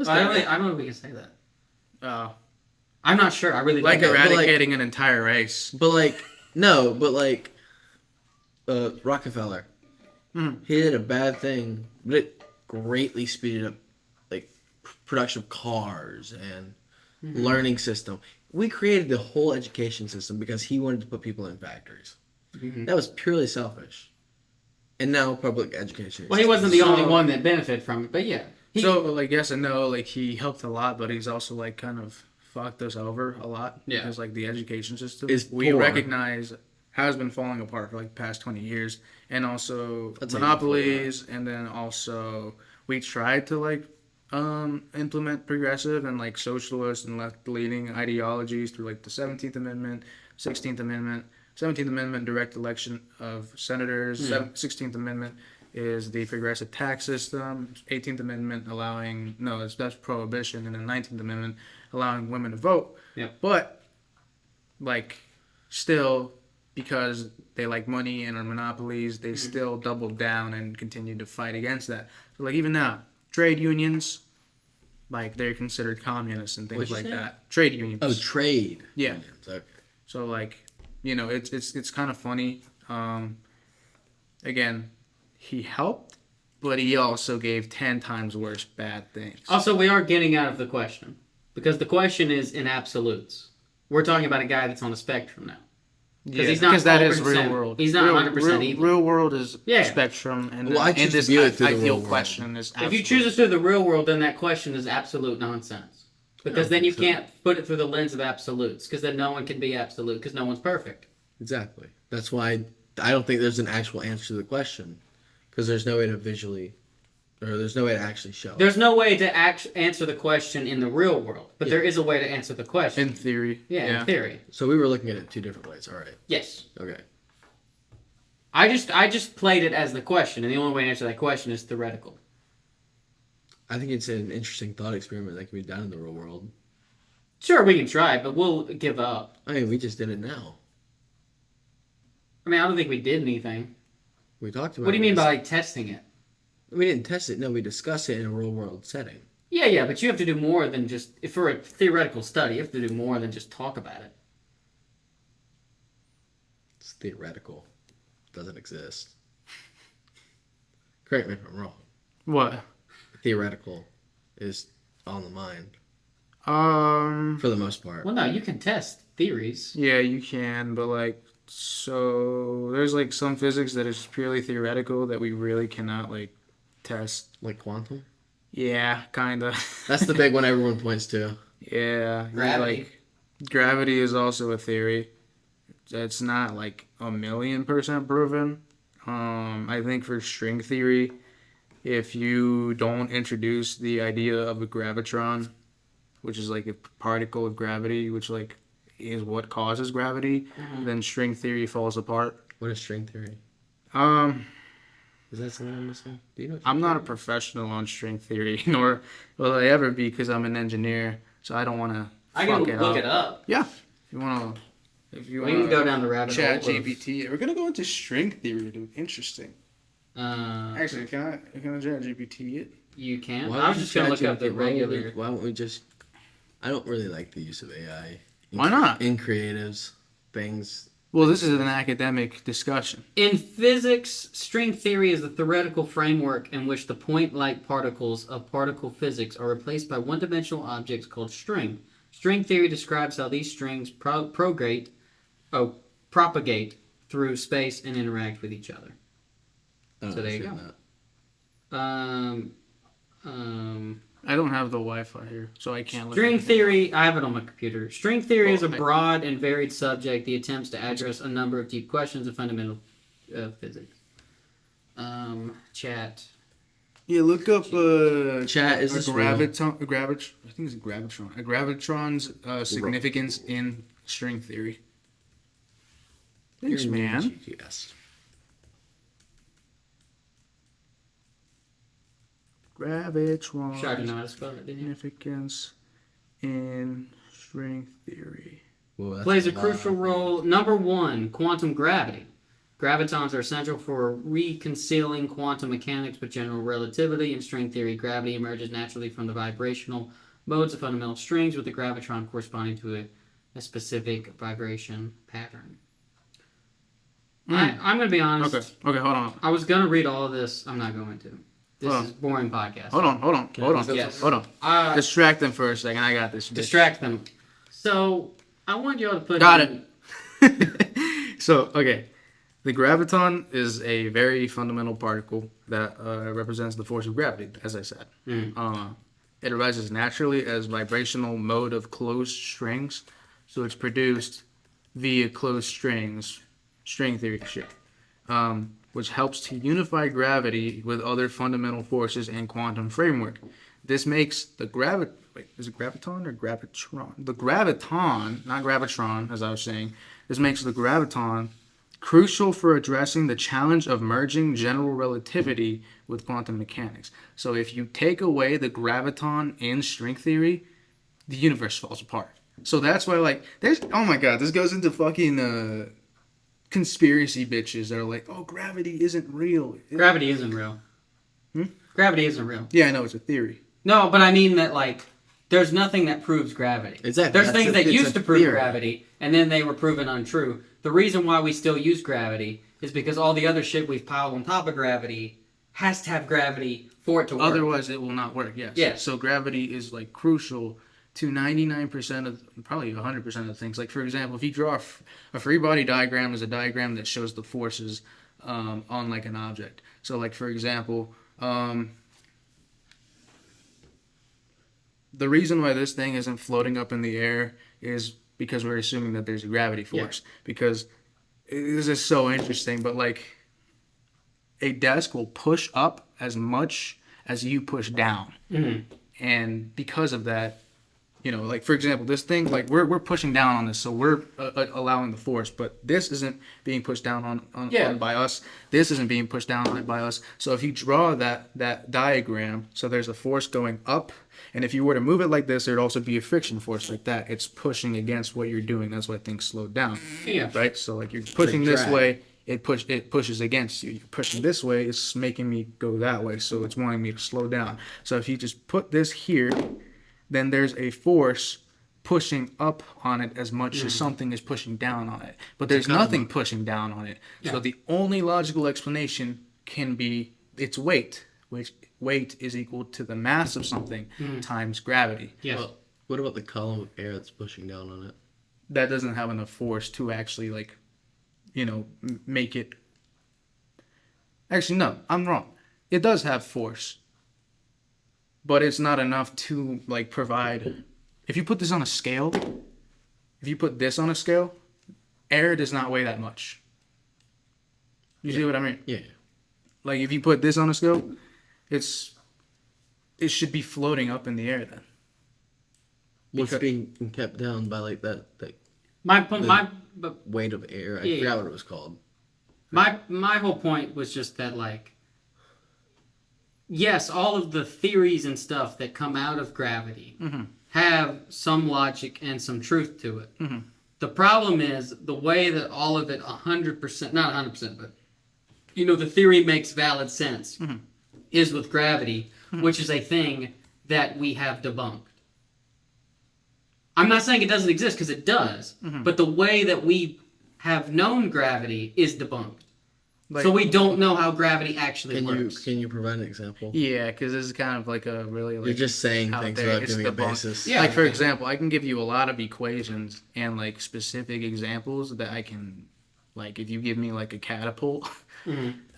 I don't know if we can say that. I'm not sure. I really Like don't know. eradicating an entire race. But Rockefeller. He did a bad thing, but it greatly speeded up like production of cars and learning system. We created the whole education system because he wanted to put people in factories. That was purely selfish. And now public education. Well, he wasn't the only one that benefited from it, but yeah. So, like, yes and no, like, he helped a lot, but he's also, like, kind of fucked us over a lot. Yeah. Because, like, the education system, Is we poor. recognize has been falling apart for like the past 20 years, and also I'd say monopolies, and then also we tried to like implement progressive and like socialist and left leaning ideologies through like the 17th Amendment, 16th Amendment. 17th Amendment, direct election of senators. 16th Amendment is the progressive tax system. 18th Amendment allowing, no, that's prohibition. And then 19th Amendment allowing women to vote. Yep. But, like, still, because they like money and are monopolies, they still doubled down and continued to fight against that. So, like, even now, trade unions, like, they're considered communists and things What'd you like say? that. Trade unions. Oh, trade. Yeah. unions, okay. So, like, you know, it's kind of funny. Again, he helped, but he also gave 10 times worse bad things. Also, we are getting out of the question because the question is in absolutes. We're talking about a guy that's on a spectrum now. Yeah, he's not because that is 100%. real world. He's not 100% evil. Real world is Yeah. spectrum, and Well, I and choose to this view it through the real ideal world. question is absolute. If you choose to do the real world, then that question is absolute nonsense. Because then you so. can't put it through the lens of absolutes. Because then no one can be absolute. Because no one's perfect. Exactly. That's why I don't think there's an actual answer to the question, because there's no way to visually, or there's no way to actually show. There's no way to answer the question in the real world, but there is a way to answer the question. in theory. In theory. So we were looking at it two different ways. All right. Yes. Okay. I just played it as the question, and the only way to answer that question is theoretical. I think it's an interesting thought experiment that can be done in the real world. Sure, we can try, but we'll give up. I mean, we just did it now. I mean, I don't think we did anything. We talked about. What do you mean it. by like testing it? We didn't test it. No, we discussed it in a real world setting. Yeah, but you have to do more than just if for a theoretical study. You have to do more than just talk about it. It's theoretical. It doesn't exist. Correct me if I'm wrong. What? Theoretical is on the mind Um. for the most part. Well, no, you can test theories. Yeah, you can, but like, so there's like some physics that is purely theoretical that we really cannot like test. Like quantum. Yeah, kinda. That's the big one everyone points to. Yeah, Gravity. like gravity is also a theory. It's not like 1,000,000% proven. I think for string theory, if you don't introduce the idea of a gravitron, which is like a particle of gravity, which like is what causes gravity, then string theory falls apart. What is string theory? Um, Is that something I'm missing? Do you know? I'm not a professional on string theory, nor will I ever be because I'm an engineer. So I don't want to. I can look it up. Yeah, if you want to. If you We can go down the rabbit hole. Chat of- GPT. We're gonna go into string theory, dude. Interesting. Actually, can I Chat GPT it? You can. Why I was would just gonna look ChatGPT up the why won't we- regular. Why don't we just? I don't really like the use of AI. Why not? In creatives, things. Well, this is an academic discussion. In physics, string theory is a theoretical framework in which the point-like particles of particle physics are replaced by one-dimensional objects called string. String theory describes how these strings propagate through space and interact with each other. I don't So there you understand go. that. I don't have the Wi-Fi here, so I can't look. String at it. theory, I have it on my computer. String theory is a Oh, I- broad and varied subject that attempts to address a number of deep questions of fundamental physics. Chat. Yeah, look up Chat, is a this real? I think it's a gravitron. A gravitron's significance in string theory. Thanks, You're man. GPS. Gravitron Sure, I didn't know how to spell it, didn't you? significance in string theory. Well, that's Plays a lot. crucial role. Number one, quantum gravity. Gravitons are essential for reconciling quantum mechanics with general relativity. In string theory, gravity emerges naturally from the vibrational modes of fundamental strings, with the gravitron corresponding to a specific vibration pattern. I'm going to be honest. Okay, hold on. I was going to read all of this. I'm not going to. This Hold on. is boring podcast. Hold on. Yes. Hold on. Distract them for a second. I got this. bitch. Distract them. So, I want y'all to put Got in- it. So, okay. The graviton is a very fundamental particle that represents the force of gravity, as I said. It arises naturally as vibrational mode of closed strings. So it's produced via closed strings string theory shit, which helps to unify gravity with other fundamental forces and quantum framework. This makes the is it graviton or gravitron? The graviton, not gravitron, as I was saying. This makes the graviton crucial for addressing the challenge of merging general relativity with quantum mechanics. So if you take away the graviton in string theory, the universe falls apart. So that's why, like, there's, oh my god, this goes into fucking conspiracy bitches that are like, oh, gravity isn't real. Gravity isn't real. Gravity isn't real. Yeah, I know, it's a theory. No, but I mean that, like, there's nothing that proves gravity. Exactly. There's things that used to prove theory. gravity, and then they were proven untrue. The reason why we still use gravity is because all the other shit we've piled on top of gravity has to have gravity for it to work. Otherwise, it will not work, yes. Yeah. So gravity is, like, crucial to 99% of, probably 100% of things. Like, for example, if you draw a free body diagram, is a diagram that shows the forces on, like, an object. So, like, for example, the reason why this thing isn't floating up in the air is because we're assuming that there's a gravity force. Yeah. Because this is so interesting, but, like, a desk will push up as much as you push down. Mm-hmm. And because of that, you know, like, for example, this thing, like, we're pushing down on this, so we're allowing the force, but this isn't being pushed down on by us. This isn't being pushed down on by us. So if you draw that diagram, so there's a force going up, and if you were to move it like this, there'd also be a friction force like that. It's pushing against what you're doing. That's why things slow down. Yeah. Right? So, like, you're pushing this way, it pushes against you. You're pushing this way, it's making me go that way, so it's wanting me to slow down. So if you just put this here, then there's a force pushing up on it as much as something is pushing down on it. But there's nothing pushing down on it. Yeah. So the only logical explanation can be its weight, which weight is equal to the mass of something times gravity. Yes. Well, what about the column of air that's pushing down on it? That doesn't have enough force to actually, like, you know, make it... Actually, no, I'm wrong. It does have force. But it's not enough to, like, provide... If you put this on a scale, air does not weigh that much. You see what I mean? Yeah. Like, if you put this on a scale, it should be floating up in the air then. It's being kept down by, like, that weight of air. I forgot what it was called. My whole point was just that, like, yes, all of the theories and stuff that come out of gravity have some logic and some truth to it. Mm-hmm. The problem is the way that all of it 100%, not 100%, but, you know, the theory makes valid sense is with gravity, which is a thing that we have debunked. I'm not saying it doesn't exist, because it does, but the way that we have known gravity is debunked. Like, so we don't know how gravity actually works. Can you provide an example? Yeah, because this is kind of like a really, like... You're just saying things without giving a basis. Yeah, like, for example, I can give you a lot of equations and, like, specific examples that I can... Like, if you give me, like, a catapult,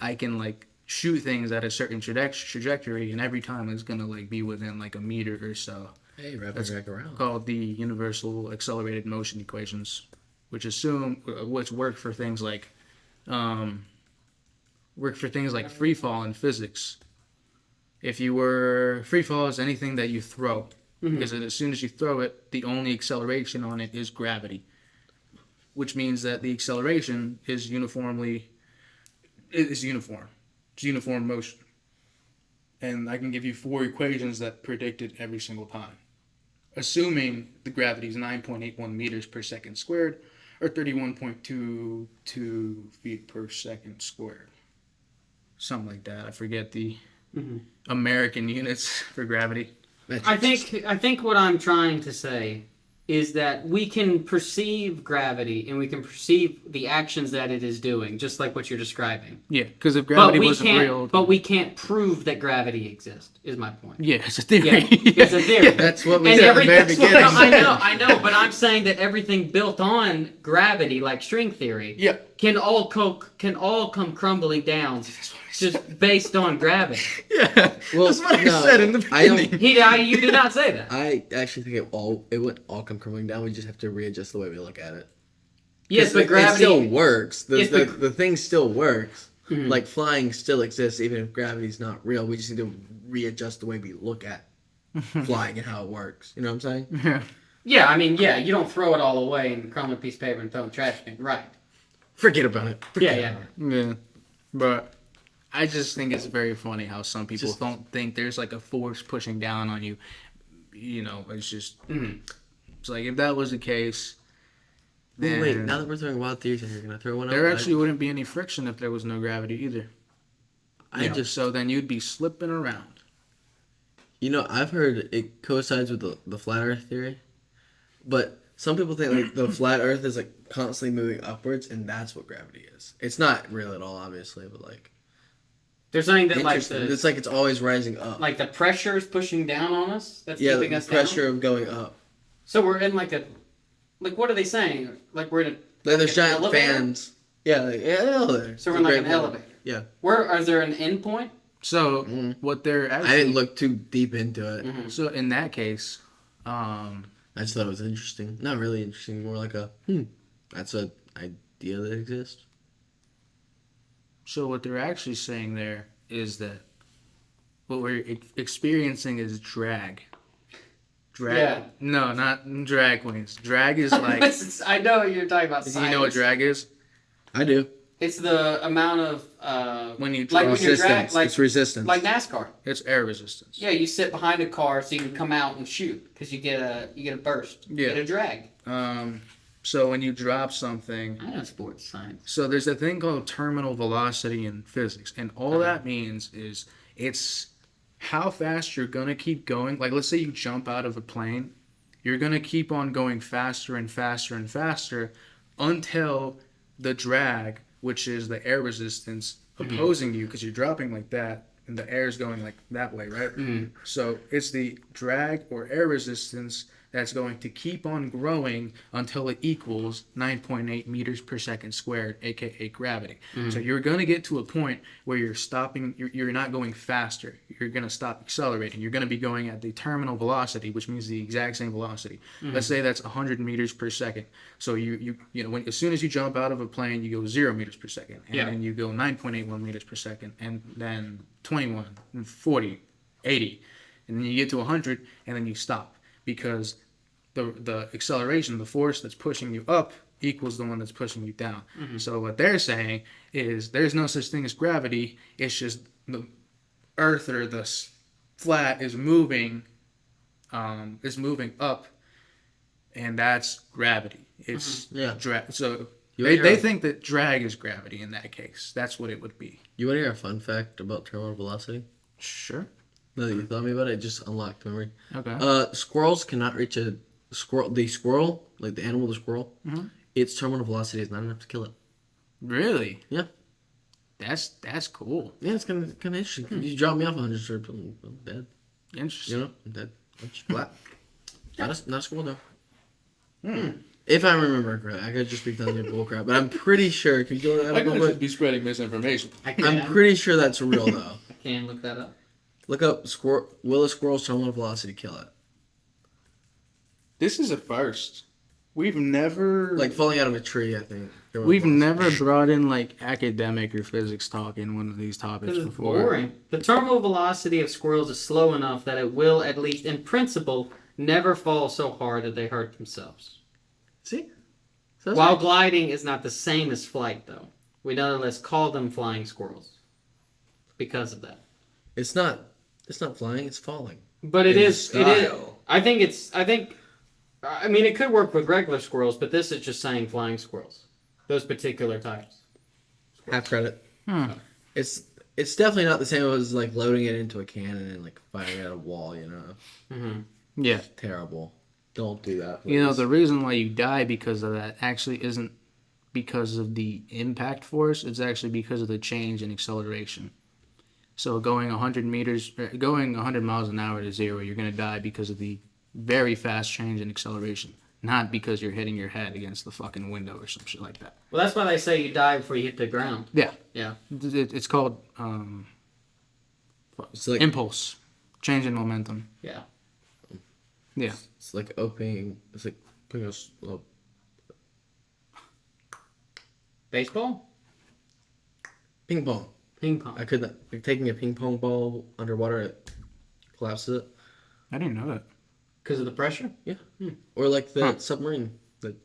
I can, like, shoot things at a certain trajectory, and every time it's going to, like, be within, like, a meter or so. Hey, wrap it back around. Called the universal accelerated motion equations, which work for things like... free fall in physics. If you were... Free fall is anything that you throw. Because as soon as you throw it, the only acceleration on it is gravity. Which means that the acceleration is uniform. It's uniform motion. And I can give you 4 equations that predict it every single time. Assuming the gravity is 9.81 meters per second squared, or 31.22 feet per second squared. Something like that. I forget the American units for gravity. I think what I'm trying to say is that we can perceive gravity and we can perceive the actions that it is doing, just like what you're describing. Yeah, because if gravity wasn't real... But we can't prove that gravity exists, is my point. Yeah, it's a theory. Yeah, it's a theory. That's what we said at the very beginning. No, I know, but I'm saying that everything built on gravity, like string theory, can all come crumbling down just based on gravity. Yeah, well, that's what I said in the beginning. You did not say that. I actually think it wouldn't all come crumbling down. We just have to readjust the way we look at it. Yes, but It gravity still works. Yes, but- The thing still works. Mhm. Like flying still exists even if gravity's not real. We just need to readjust the way we look at flying and how it works. You know what I'm saying? Yeah. Yeah, I mean, yeah, you don't throw it all away and crumble a piece of paper and throw it in the trash can, right? Forget about it. Forget Yeah. about it. Yeah. But I just think it's very funny how some people don't think there's like a force pushing down on you. You know, it's just it's like if that was the case, Well, wait, then now that we're throwing wild theories in here, can I throw one out? there actually wouldn't be any friction if there was no gravity either. So then you'd be slipping around. You know, I've heard it coincides with the flat Earth theory, but some people think like the flat Earth is like constantly moving upwards, and that's what gravity is. It's not real at all, obviously, but like There's something that like interesting. It's like it's always rising up. like the pressure is pushing down on us. That's Yeah, keeping the us pressure down. of going up. So we're in like what are they saying? Like we're in a Like there's an giant elevator? fans. Yeah, like, yeah, an elevator. So we're in like an elevator. Yeah. Is there an end point? So what they're I actually didn't look too deep into it. so in that case, I just thought it was interesting. Not really interesting, more like a that's an idea that exists. so what they're actually saying there is that what we're experiencing is drag. Drag. Yeah. No, not drag queens. Drag is like. I know you're talking about. Do you know what drag is? I do. It's the amount of When you like drag, when you're drag, like It's resistance. like NASCAR. it's air resistance. Yeah, you sit behind a car so you can come out and shoot because you get a burst. You Yeah. get a drag. So when you drop something, I know sports science. so there's a thing called terminal velocity in physics, and all that means is it's how fast you're gonna keep going. Like let's say you jump out of a plane, you're gonna keep on going faster and faster and faster until the drag, which is the air resistance opposing you because you're dropping like that and the air is going like that way, right? So it's the drag or air resistance that's going to keep on growing until it equals 9.8 meters per second squared, aka gravity. So you're going to get to a point where you're stopping, you're not going faster. You're going to stop accelerating. You're going to be going at the terminal velocity, which means the exact same velocity. Let's say that's 100 meters per second. So you know when as soon as you jump out of a plane, you go 0 meters per second, and then you go 9.81 meters per second, and then 21, and 40, 80, and then you get to 100, and then you stop because the acceleration, the force that's pushing you up equals the one that's pushing you down. So what they're saying is there's no such thing as gravity. It's just the Earth or the flat is moving up, and that's gravity. It's drag. So they think that drag is gravity in that case. That's what it would be. You want to hear a fun fact about terminal velocity? Sure. Now that you thought me about it, it just unlocked memory. Okay. Squirrels cannot reach a squirrel. The squirrel, like the animal, the squirrel, its terminal velocity is not enough to kill it. Really? Yeah. That's cool. Yeah, it's kind of interesting. You drop me off 100 steps, I'm dead. Interesting. You know, I'm dead. I'm just flat. Not a squirrel though. If I remember correctly, I could just be telling you bullcrap, but I'm pretty sure. Can you go that up real quick? be spreading misinformation. I'm pretty sure that's real though. I can look that up. Look up will a squirrel's terminal velocity kill it? This is a first. We've never Like falling out of a tree, I think. We've never brought in like academic or physics talk in one of these topics This is before. boring. The terminal velocity of squirrels is slow enough that it will, at least in principle, never fall so hard that they hurt themselves. See? While gliding is not the same as flight, though, we nonetheless call them flying squirrels because of that. It's not flying, it's falling. But it In is. It is. style. I mean, it could work with regular squirrels, but this is just saying flying squirrels. Those particular types. Half credit. It's definitely not the same as like loading it into a cannon and like firing it at a wall, you know. Yeah. Terrible. Don't do that. You know, please. the reason why you die because of that actually isn't because of the impact force. It's actually because of the change in acceleration. So going 100 miles an hour to 0, you're going to die because of the very fast change in acceleration. Not because you're hitting your head against the fucking window or some shit like that. Well, that's why they say you die before you hit the ground. Yeah. Yeah. It's called It's like impulse. Change in momentum. Yeah. Yeah. It's like opening. It's like putting a Baseball? Ping pong. Ping pong. I could not. Like, taking a ping pong ball underwater, it collapses it. I didn't know that. Because of the pressure? Yeah. Or like the Huh. submarine that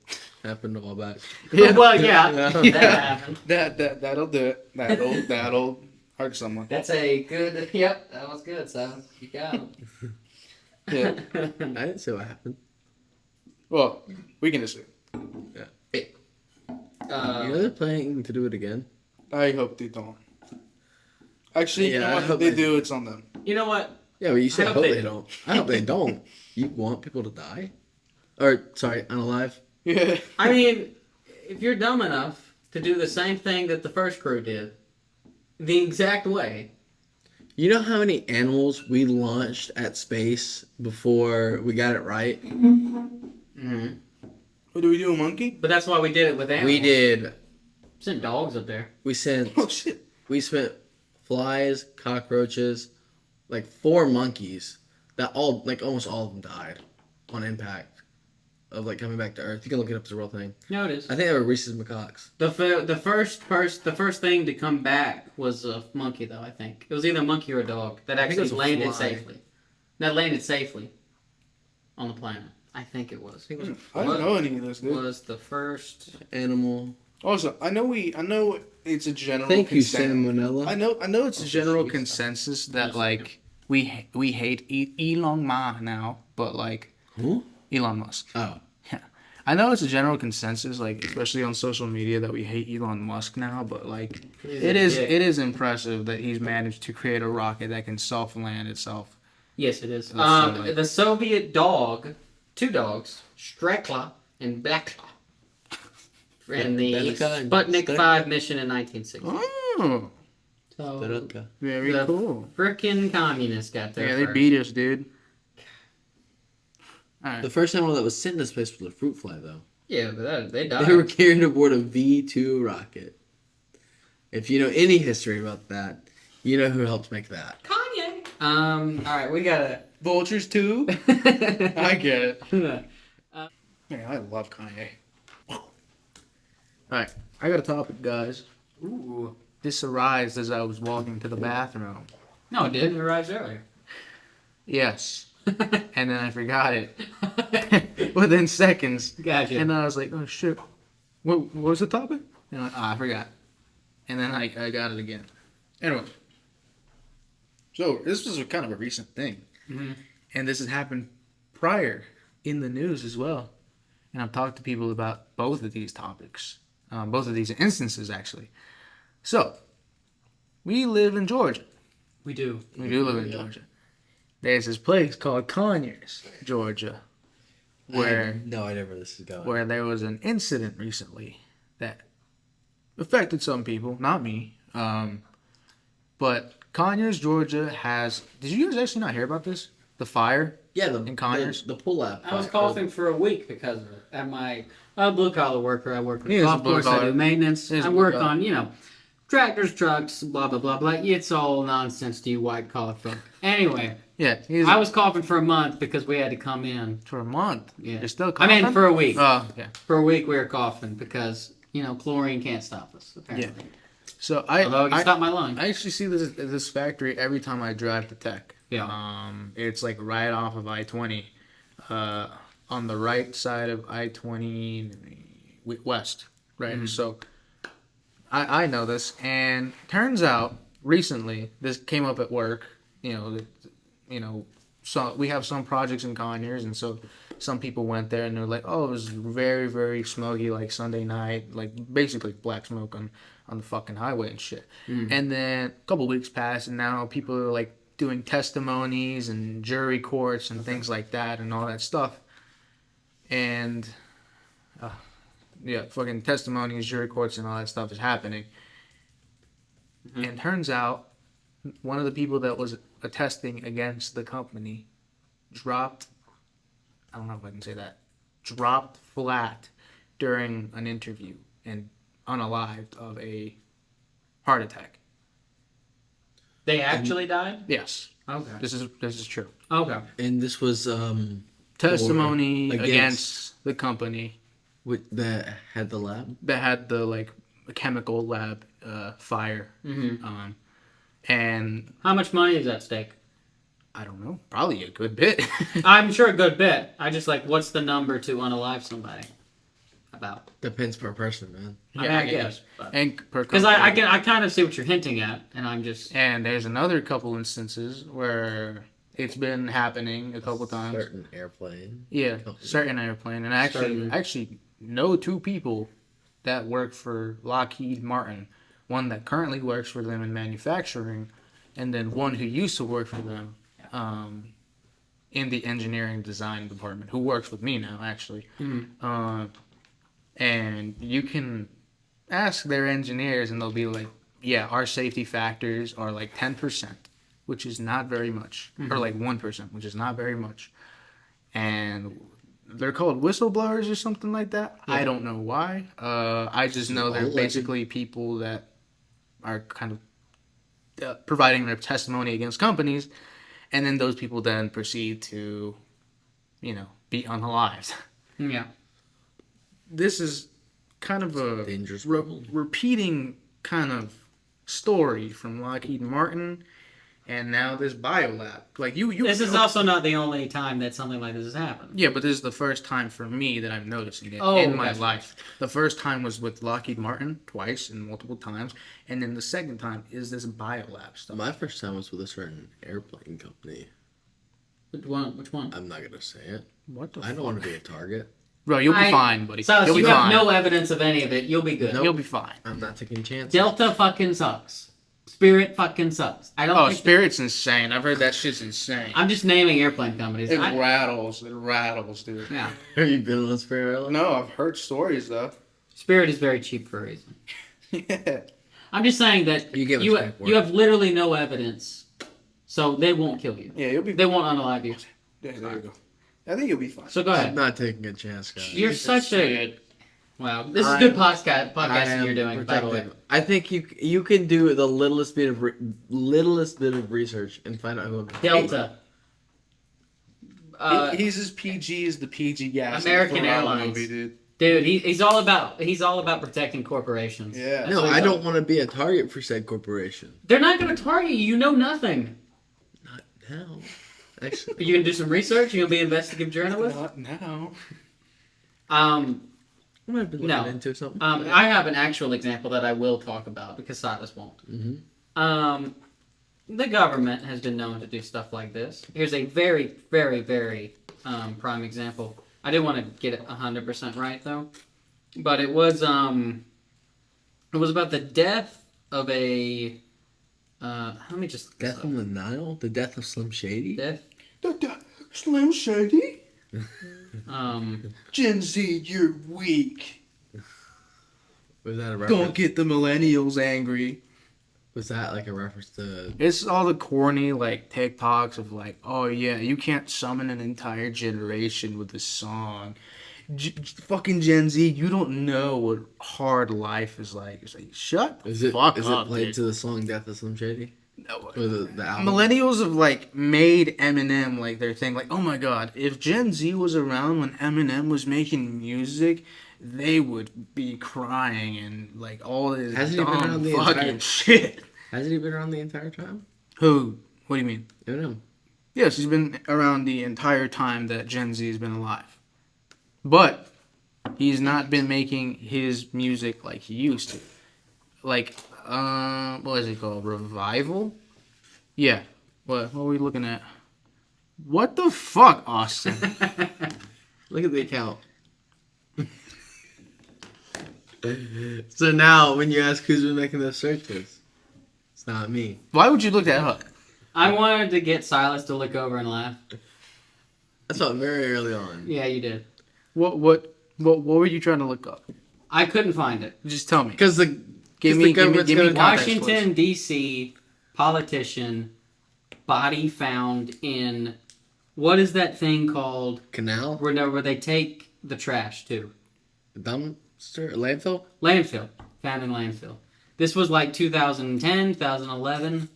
happened a while back. Well, yeah. Yeah. That happened. That'll do it. That'll hurt someone. That's a good. Yep, that was good. So you got him. Yeah. I didn't say what happened. Well, we can assume. You know they're planning to do it again. I hope they don't. Actually, you Yeah, know I what? hope If they they- do, it's on them. You know what? Yeah, but you said I hope hope they they do. don't. I hope they don't. You want people to die? Or sorry, unalive? Yeah. I mean, if you're dumb enough to do the same thing that the first crew did, the exact way. You know how many animals we launched at space before we got it right? Mm-hmm. What do we do, a monkey? But that's why we did it with animals. We did. Sent dogs up there. We sent. Oh shit. We spent flies, cockroaches, like 4 monkeys. That all, like almost all of them died on impact of like coming back to Earth. You can look it up; it's a real thing. No, it is. I think they were Reese's macaques. The first thing to come back was a monkey, though. I think it was either a monkey or a dog that I think it actually was a landed fly. safely. That landed safely on the planet. I think it was. I think it was I don't know any of this, dude. Was the first. animal. Also, I know it's a general. Thank you, consent- Salmonella. I know it's a General general. consensus that like we hate Elon Musk now, but like Who? Elon Musk. Oh, I know it's a general consensus, like especially on social media, that we hate Elon Musk now, but like He's it a is dick. impressive that he's managed to create a rocket that can self-land itself. Yes, it is. Let's say, like- The Soviet dog, 2 dogs, Strekla and Blackla, in the Belka and Sputnik Strekla. 5 mission in 1960. Oh, So Tarutka. very the cool. frickin' communists got there Yeah, they first. beat us, dude. All right. The first animal that was sent to space was a fruit fly, though. Yeah, but they died. They were carried aboard a V2 rocket. If you know any history about that, you know who helped make that. Kanye. All right, we gotta. Vultures too. I get it. Yeah. Man, I love Kanye. All right. I got a topic, guys. Ooh. This arose as I was walking to the bathroom. No, it didn't. It arrived earlier. Yes. And then I forgot it within seconds. Gotcha. And then I was like, oh shit. What was the topic? And I forgot. And then I got it again. Anyway, so this was a kind of a recent thing. Mhm. And this has happened prior in the news as well. And I've talked to people about both of these topics, both of these instances actually. So, we live in Georgia. We do. We do live in Georgia. There's this place called Conyers, Georgia, where No idea where this is going. where there was an incident recently that affected some people, not me. But Conyers, Georgia has. Did you guys actually not hear about this? The fire. Yeah, the In Conyers? the pull out. I was coughing for a week because of it. At my blue collar worker, I work with He is a golf blue course. I collar. do maintenance. He is I blue work collar. on tractors, trucks, blah blah blah blah. It's all nonsense to you white collar folk. Anyway, Yeah, he's I was coughing for a month because we had to come in. for a month. Yeah. You're still I coughing? mean, for a week. Oh, yeah. For a week we were coughing because chlorine can't stop us. Apparently. So I Although it can I, stop my lung. I actually see this factory every time I drive to Tech. Yeah. It's like right off of I-20, on the right side of I-20 west, right? Mhm. So I know this, and turns out recently this came up at work. So we have some projects in Conyers, and so some people went there and they're like, "Oh, it was very, very smoky, like Sunday night, like basically black smoke on the fucking highway and shit." Mm. And then a couple weeks passed, and now people are like doing testimonies and jury courts and things like that and all that stuff. And fucking testimonies, jury courts, and all that stuff is happening. Mhm. And turns out one of the people that was attesting against the company dropped, I don't know if I can say that, dropped flat during an interview and unalived of a heart attack. They actually died? Yes, Okay. this is true. Okay. And this was Testimony against- against the company that had the lab. that had the a chemical lab fire. And How much money is at stake? I don't know, probably a good bit. I'm sure a good bit. I just like, what's the number to unalive somebody? About. Depends per person, man. I mean, I guess. And Because I kind of see what you're hinting at, and I'm just. And there's another couple instances where it's been happening a couple times. Certain airplane. Yeah, certain airplane. And I actually know two people that work for Lockheed Martin. One that currently works for them in manufacturing, and then one who used to work for them in the engineering design department, who works with me now, actually. And you can ask their engineers, and they'll be like, yeah, our safety factors are like 10%, which is not very much, or like 1%, which is not very much. And they're called whistleblowers or something like that. Yeah. I don't know why. I just know they're basically people that are kind of providing their testimony against companies, and then those people then proceed to, be unalived. Yeah. This is kind of a dangerous repeating kind of story from Lockheed Martin, and now this biolab. Like you. This is also not the only time that something like this has happened. Yeah, but this is the first time for me that I'm noticing it in my life. The first time was with Lockheed Martin twice and multiple times, and then the second time is this biolab stuff. My first time was with a certain airplane company. Which one? I'm not gonna say it. What the? I don't want to be a target. Bro, you'll be fine, buddy. So you'll you be have fine. no evidence of any of it. You'll be good. Nope. You'll be fine. I'm not taking chances. Delta fucking sucks. Spirit fucking sucks. I don't. Oh, Spirit's insane. I've heard that shit's insane. I'm just naming airplane companies. It rattles, dude. Yeah. Have you been on Spirit? No, I've heard stories though. Spirit is very cheap for a reason. Yeah. I'm just saying that you have literally no evidence, so they won't kill you. Yeah, you'll be. They won't unalive you. Yeah, there you go. I think you'll be fine. So go ahead. I'm not taking a chance, guys. You're such a. Wow, this is good podcasting you're doing. By the way, I think you can do the littlest bit of research and find out who. Delta. He's as PG as the PG gas. American Airlines. Movie, dude, he's all about protecting corporations. Yeah. No, I don't want to be a target for said corporation. They're not going to target you. You know nothing. Not now. Actually, are you going to do some research? You going to be an investigative journalist? Not now. I might have been looking into something. I have an actual example that I will talk about because Silas won't. The government has been known to do stuff like this. Here's a very, very, very prime example. I didn't want to get it 100% right though, but it was about the death of a. Let me just. Death on the Nile? The death of Slim Shady? Death. Slim Shady. Gen Z, you're weak. Was that a reference? Don't get the millennials angry. Was that like a reference to? It's all the corny like TikToks of like, oh yeah, you can't summon an entire generation with a song. Fucking Gen Z, you don't know what hard life is like. It's like, shut Is it fuck is up, it played dude. to the song "Death of Slim Shady"? No. Or the album? Millennials have like made Eminem like their thing. Like, oh my god, if Gen Z was around when Eminem was making music, they would be crying and like all this Hasn't he been dumb around the fucking entire- shit. Hasn't he been around the entire time? Who? What do you mean? Eminem. Yes, he's been around the entire time that Gen Z has been alive. But he's not been making his music like he used to. Like, what is it called? Revival? Yeah. What are we looking at? What the fuck, Austin? Look at the account. So now, when you ask who's been making those searches, it's not me. Why would you look that up? I wanted to get Silas to look over and laugh. I saw it very early on. Yeah, you did. What were you trying to look up? I couldn't find it. Just tell me. Because the Give me government's gonna- context, Washington, please. D.C. politician body found in what is that thing called? canal, Where they take the trash to? dumpster, landfill. Landfill. Found in landfill. This was like 2010, 2011.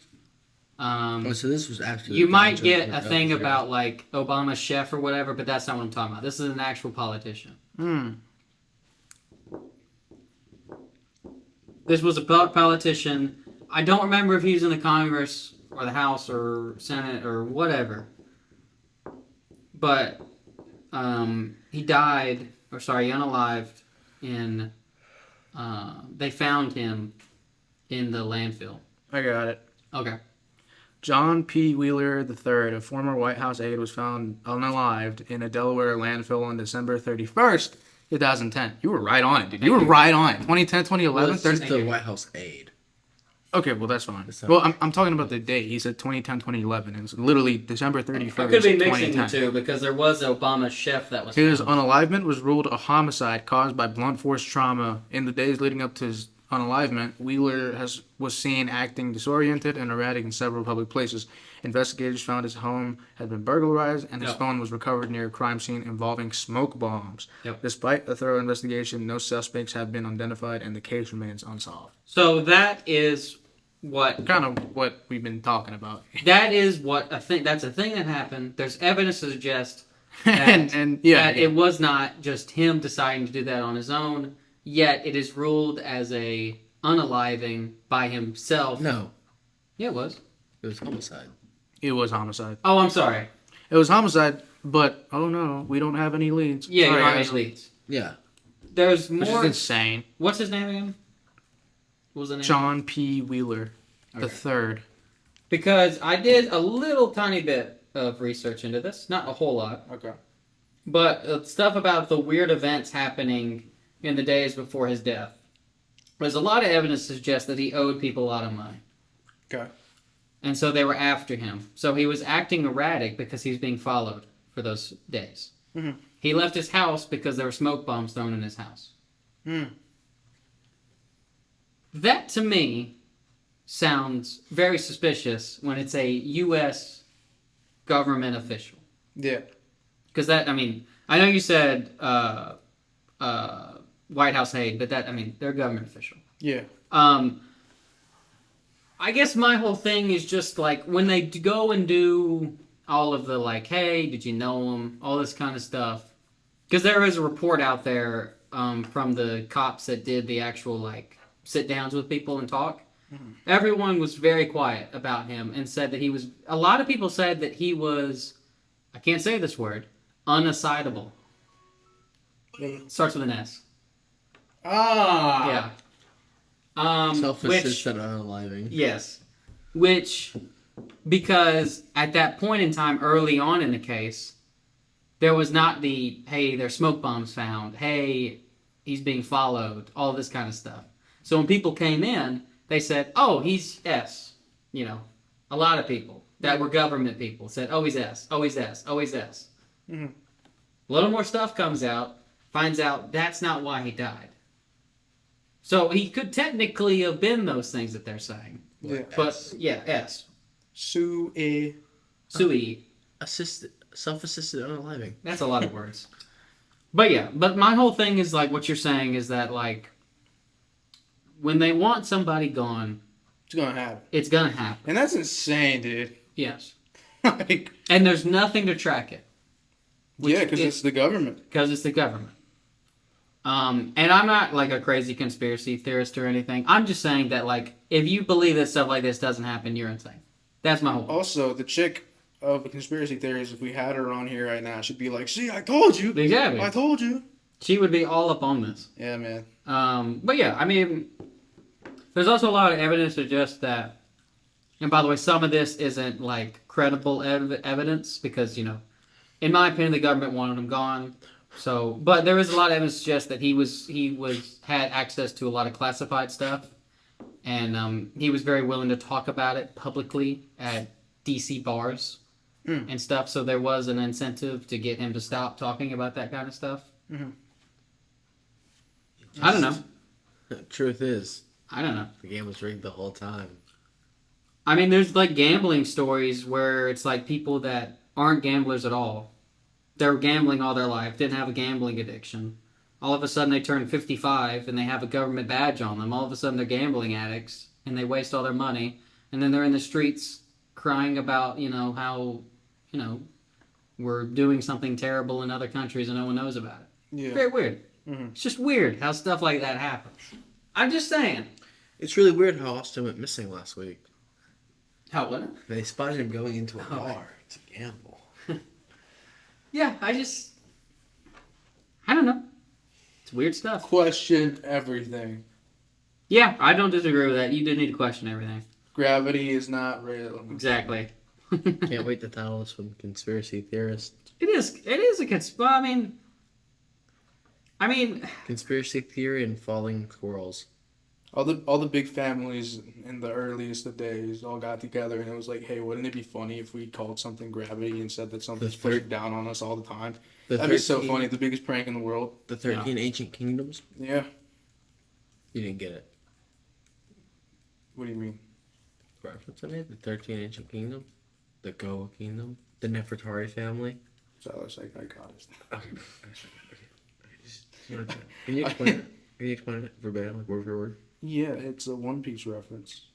Oh, so this was actually. You might get a thing about like Obama's chef or whatever, but that's not what I'm talking about. This is an actual politician. This was a politician. I don't remember if he was in the Congress or the House or Senate or whatever. But he died, or sorry, unalived in. They found him in the landfill. I got it. Okay. John P. Wheeler III, a former White House aide, was found unalived in a Delaware landfill on December 31st, 2010. You were right on it, dude. You were right on it. 2010, 2011. Well, it's just the White House aide. Okay, well, that's fine. It's not- Well, I'm talking about the date. He said 2010, 2011. It was literally December 31st, I could be mixing the 2010. two because there was Obama's chef that was. His found. unalivement was ruled a homicide caused by blunt force trauma. In the days leading up to his unalivement, Wheeler was seen acting disoriented and erratic in several public places. Investigators found his home had been burglarized, and his Yep. phone was recovered near a crime scene involving smoke bombs. Yep. Despite a thorough investigation, no suspects have been identified, and the case remains unsolved. So that is what. Kind of what we've been talking about. That is what I think. That's a thing that happened. There's evidence to suggest that, and yeah, that it was not just him deciding to do that on his own. Yet it is ruled as a unaliving by himself. No, Yeah, it was. it was homicide. it was homicide. Oh, I'm sorry. It was homicide, but oh no, we don't have any leads. Yeah, Sorry, you're on guys. his leads. Yeah. There's Which is more. insane. What's his name again? What was the name? John P. Wheeler, the third. Because I did a little tiny bit of research into this, not a whole lot, Okay. but stuff about the weird events happening in the days before his death. There's a lot of evidence to suggest that he owed people a lot of money. Okay. And so they were after him. So he was acting erratic because he was being followed for those days. Mhm. He left his house because there were smoke bombs thrown in his house. Hmm. That, to me, sounds very suspicious when it's a U.S. government official. Yeah. Because that, I mean, I know you said White House aide, but that, I mean, they're a government official. Yeah. I guess my whole thing is just like when they go and do all of the like, hey, did you know him? All this kind of stuff. Because there is a report out there from the cops that did the actual like sit downs with people and talk. Mm-hmm. Everyone was very quiet about him and said that he was. A lot of people said that he was. I can't say this word. Unassignable. It starts with an S. Ah. Yeah. Self-assisted unaliving. Yes. Which, because at that point in time, early on in the case, there was not the, hey, there's smoke bombs found, hey, he's being followed, all this kind of stuff. So when people came in, they said, oh, he's S. You know, a lot of people that were government people said, oh, he's S, oh, he's S, oh, he's S. Mm-hmm. A little more stuff comes out, finds out that's not why he died. So he could technically have been those things that they're saying. Yeah. But, yeah, S. Sui. Self-assisted unaliving. That's a lot of words. But yeah, but my whole thing is like what you're saying is that like when they want somebody gone, It's gonna happen. it's gonna happen. And that's insane, dude. Yes. Like, And there's nothing to track it. yeah, because it's the government. Because it's the government. And I'm not like a crazy conspiracy theorist or anything. I'm just saying that like if you believe that stuff like this doesn't happen, you're insane. That's my whole. Also, the chick of the conspiracy theories, if we had her on here right now, she'd be like, "See, I told you. Exactly. I told you." She would be all up on this. Yeah, man. But yeah, I mean, there's also a lot of evidence to suggest that. And by the way, some of this isn't like credible evidence because, you know, in my opinion, the government wanted him gone. So, but there is a lot of evidence to suggest that he had access to a lot of classified stuff, and he was very willing to talk about it publicly at DC bars and stuff. So there was an incentive to get him to stop talking about that kind of stuff. Mm-hmm. I don't know. Truth is, I don't know. the game was rigged the whole time. I mean, there's like gambling stories where it's like people that aren't gamblers at all. They're gambling all their life, didn't have a gambling addiction. All of a sudden they turn 55 and they have a government badge on them. All of a sudden they're gambling addicts and they waste all their money. And then they're in the streets crying about, you know, how, you know, we're doing something terrible in other countries and no one knows about it. Yeah. Very weird. Mhm. It's just weird how stuff like that happens. I'm just saying. It's really weird how Austin went missing last week. How what? They spotted him going into a Oh. bar to gamble. Yeah, I don't know. It's weird stuff. Question everything. Yeah, I don't disagree with that. You do need to question everything. Gravity is not real. Exactly. Can't wait to title this one Conspiracy Theorist. It is a I mean, Conspiracy Theory and Falling Squirrels. All the big families in the earliest of days all got together and it was like, hey, wouldn't it be funny if we called something gravity and said that something's pushed down on us all the time? That'd be so funny. The biggest prank in the world. The 13 Ancient Kingdoms? Yeah. You didn't get it. What do you mean? Reference I made? The 13 Ancient Kingdoms? The Goa Kingdom? The Nefertari family? So I was like, I got it. Okay. Can you explain it? Can you explain it verbatim, like word for word? Yeah, it's a One Piece reference.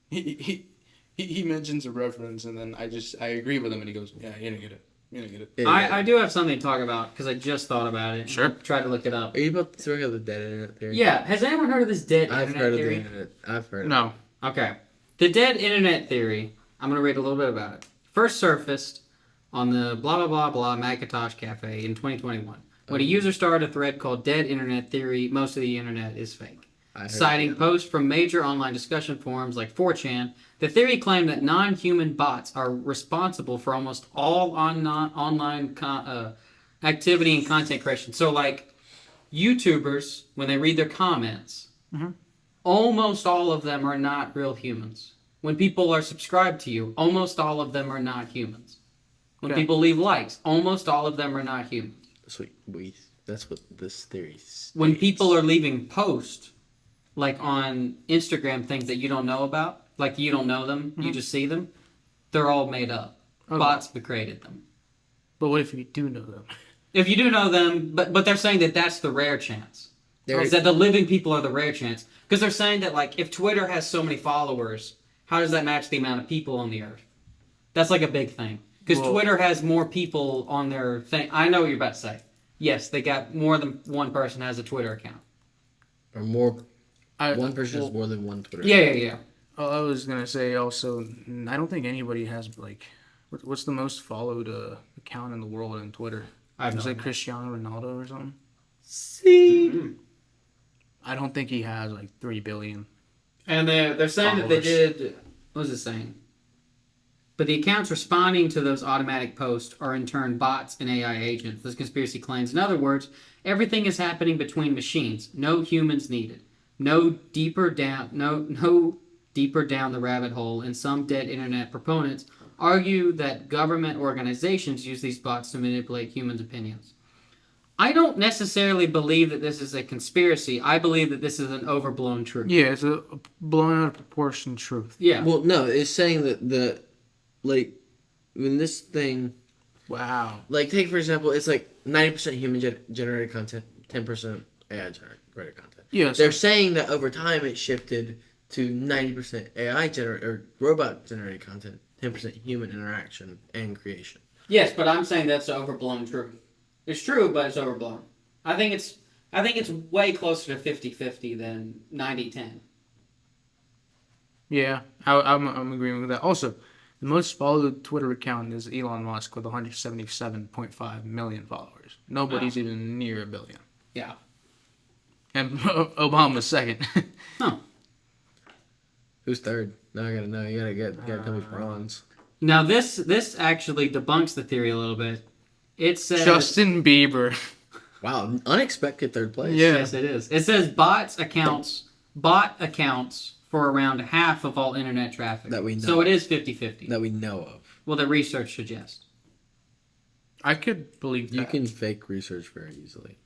He mentions a reference and then I agree with him and he goes, yeah, you didn't get it. You didn't get it. Yeah, I do have something to talk about because I just thought about it. Sure. Tried to look it up. Are you about to talk about the dead internet theory? Yeah. Has anyone heard of this dead I've internet heard of theory? the internet. I've heard of No. Okay. The dead internet theory, I'm going to read a little bit about it. First surfaced on the blah, blah, blah, blah Macintosh Cafe in 2021. When a user started a thread called Dead Internet Theory, most of the internet is fake. Citing posts from major online discussion forums like 4chan, the theory claimed that non-human bots are responsible for almost all online activity and content creation. So, like, YouTubers, when they read their comments, almost all of them are not real humans. When people are subscribed to you, almost all of them are not humans. When Okay. people leave likes, almost all of them are not humans. That's what this theory states. When people are leaving posts, like on Instagram, things that you don't know about, like you don't know them, you just see them, they're all made up. Okay. Bots created them. But what if you do know them? If you do know them, but they're saying that that's the rare chance. Is that the living people are the rare chance. Because they're saying that, like, if Twitter has so many followers, how does that match the amount of people on the earth? That's like a big thing. Because Well- Twitter has more people on their thing. I know what you're about to say. Yes, they got more than one person has a Twitter account. Or more. One person well, has more than one Twitter. Yeah. I was gonna say also, I don't think anybody has like, what's the most followed account in the world on Twitter? I have Is no it idea. Cristiano Ronaldo or something? See? I don't think he has like 3 billion. And they're saying that they Followers. did. What was it saying? But the accounts responding to those automatic posts are in turn bots and AI agents. This conspiracy claims, in other words, everything is happening between machines. No humans needed. No deeper down the rabbit hole. And some dead internet proponents argue that government organizations use these bots to manipulate humans' opinions. I don't necessarily believe that this is a conspiracy. I believe that this is an overblown truth. Yeah, it's a blown out of proportion truth. Yeah. Well, no, it's saying that like, when this thing, Wow. like, take for example, it's like 90% human generated content, 10% AI generated content. Yeah, so They're saying that over time it shifted to 90% AI generated or robot generated content, 10% human interaction and creation. Yes, but I'm saying that's overblown truth. It's true, but it's overblown. I think it's way closer to 50-50 than 90-10. yeah, I'm agreeing with that. Also, the most followed Twitter account is Elon Musk with 177.5 million followers. Nobody's even near a billion. Yeah. And Obama's second. Who's third? Now I gotta know. You gotta tell me bronze. Now this actually debunks the theory a little bit. It says Justin Bieber. Wow, unexpected third place. Yeah. Yes, it is. It says bot accounts for around half of all internet traffic. That we know. So it is 50-50. That we know of. Well, the research suggests. I could believe that. You can fake research very easily.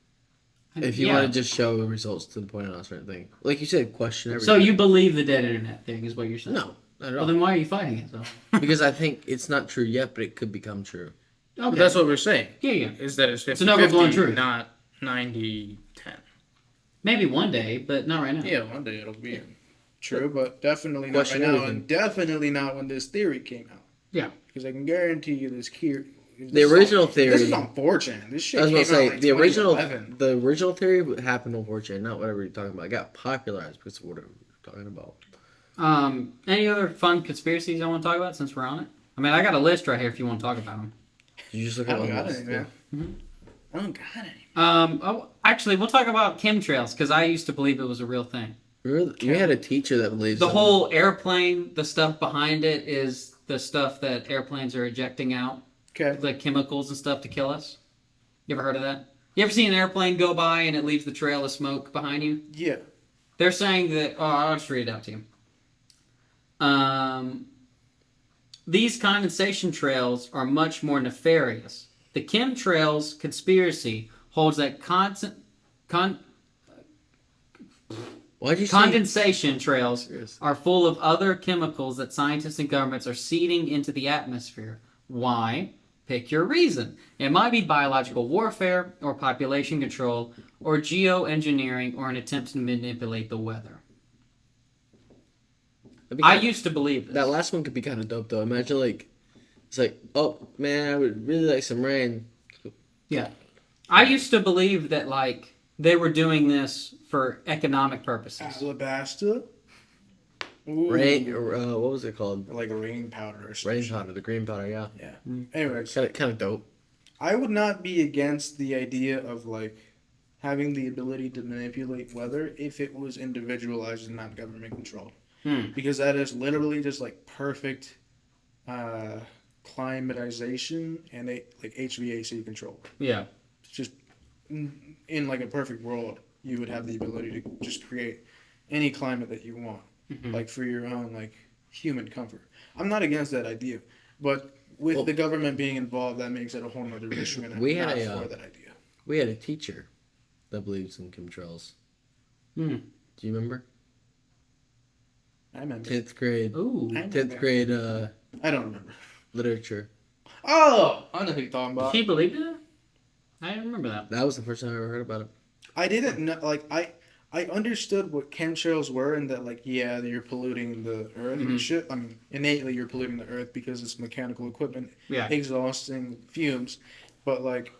And- If you yeah. want to just show the results to the point on a certain thing. Like you said, question everything. So you believe the dead internet thing is what you're saying? No, not at Well, all. then why are you fighting it though? Because I think it's not true yet, but it could become true. But that's what we're saying. Yeah. Is that it's 50-50, It's an overblown truth. not 90-10. Maybe one day, but not right now. Yeah, one day it'll be true, but definitely not Question right now, everything. and definitely not when this theory came out. Yeah. Because I can guarantee you this The original theory. This is on 4chan. This shit I was came gonna say out like the original 2011. theory happened on 4chan, not whatever you're talking about. It got popularized because of whatever you're talking about. Any other fun conspiracies I want to talk about since we're on it? I mean, I got a list right here if you want to talk about them. You just look I at don't one got list, any, man. I don't got any. Actually, we'll talk about chemtrails because I used to believe it was a real thing. Really? We had a teacher that believes The that. whole airplane, the stuff behind it is the stuff that airplanes are ejecting out, Okay. like chemicals and stuff to kill us. You ever heard of that? You ever seen an airplane go by and it leaves the trail of smoke behind you? Yeah. They're saying that. Oh, I'll just read it out to you. These condensation trails are much more nefarious. The chemtrails conspiracy holds that Why'd you say? condensation trails Serious. are full of other chemicals that scientists and governments are seeding into the atmosphere. Why? Pick your reason. It might be biological warfare, or population control, or geoengineering, or an attempt to manipulate the weather. I used to believe this. That last one could be kind of dope though. Imagine it's like, oh man, I would really like some rain. Yeah. I used to believe that, like, they were doing this for economic purposes. Alabasta. Ooh. Rain, what was it called? Like a rain powder or something. Rain powder, the green powder, yeah. Yeah. Anyways, Kind of dope. I would not be against the idea of like having the ability to manipulate weather if it was individualized and not government controlled. Because that is literally just like perfect climatization and like HVAC control. Yeah. It's just in like a perfect world, you would have the ability to just create any climate that you want, like for your own like human comfort. I'm not against that idea, but with the government being involved, that makes it a whole nother issue. And We I'm had not a, for that idea. We had a teacher that believes in chemtrails. Do you remember? I remember. 10th grade. Ooh. 10th grade I don't remember. literature. Oh, I know who you're talking about. She believed in it? I didn't remember that. That was the first time I ever heard about it. I didn't know, like, I understood what chemtrails were and that, like, yeah, you're polluting the earth and shit. I mean, innately you're polluting the earth because it's mechanical equipment exhausting fumes. But, like,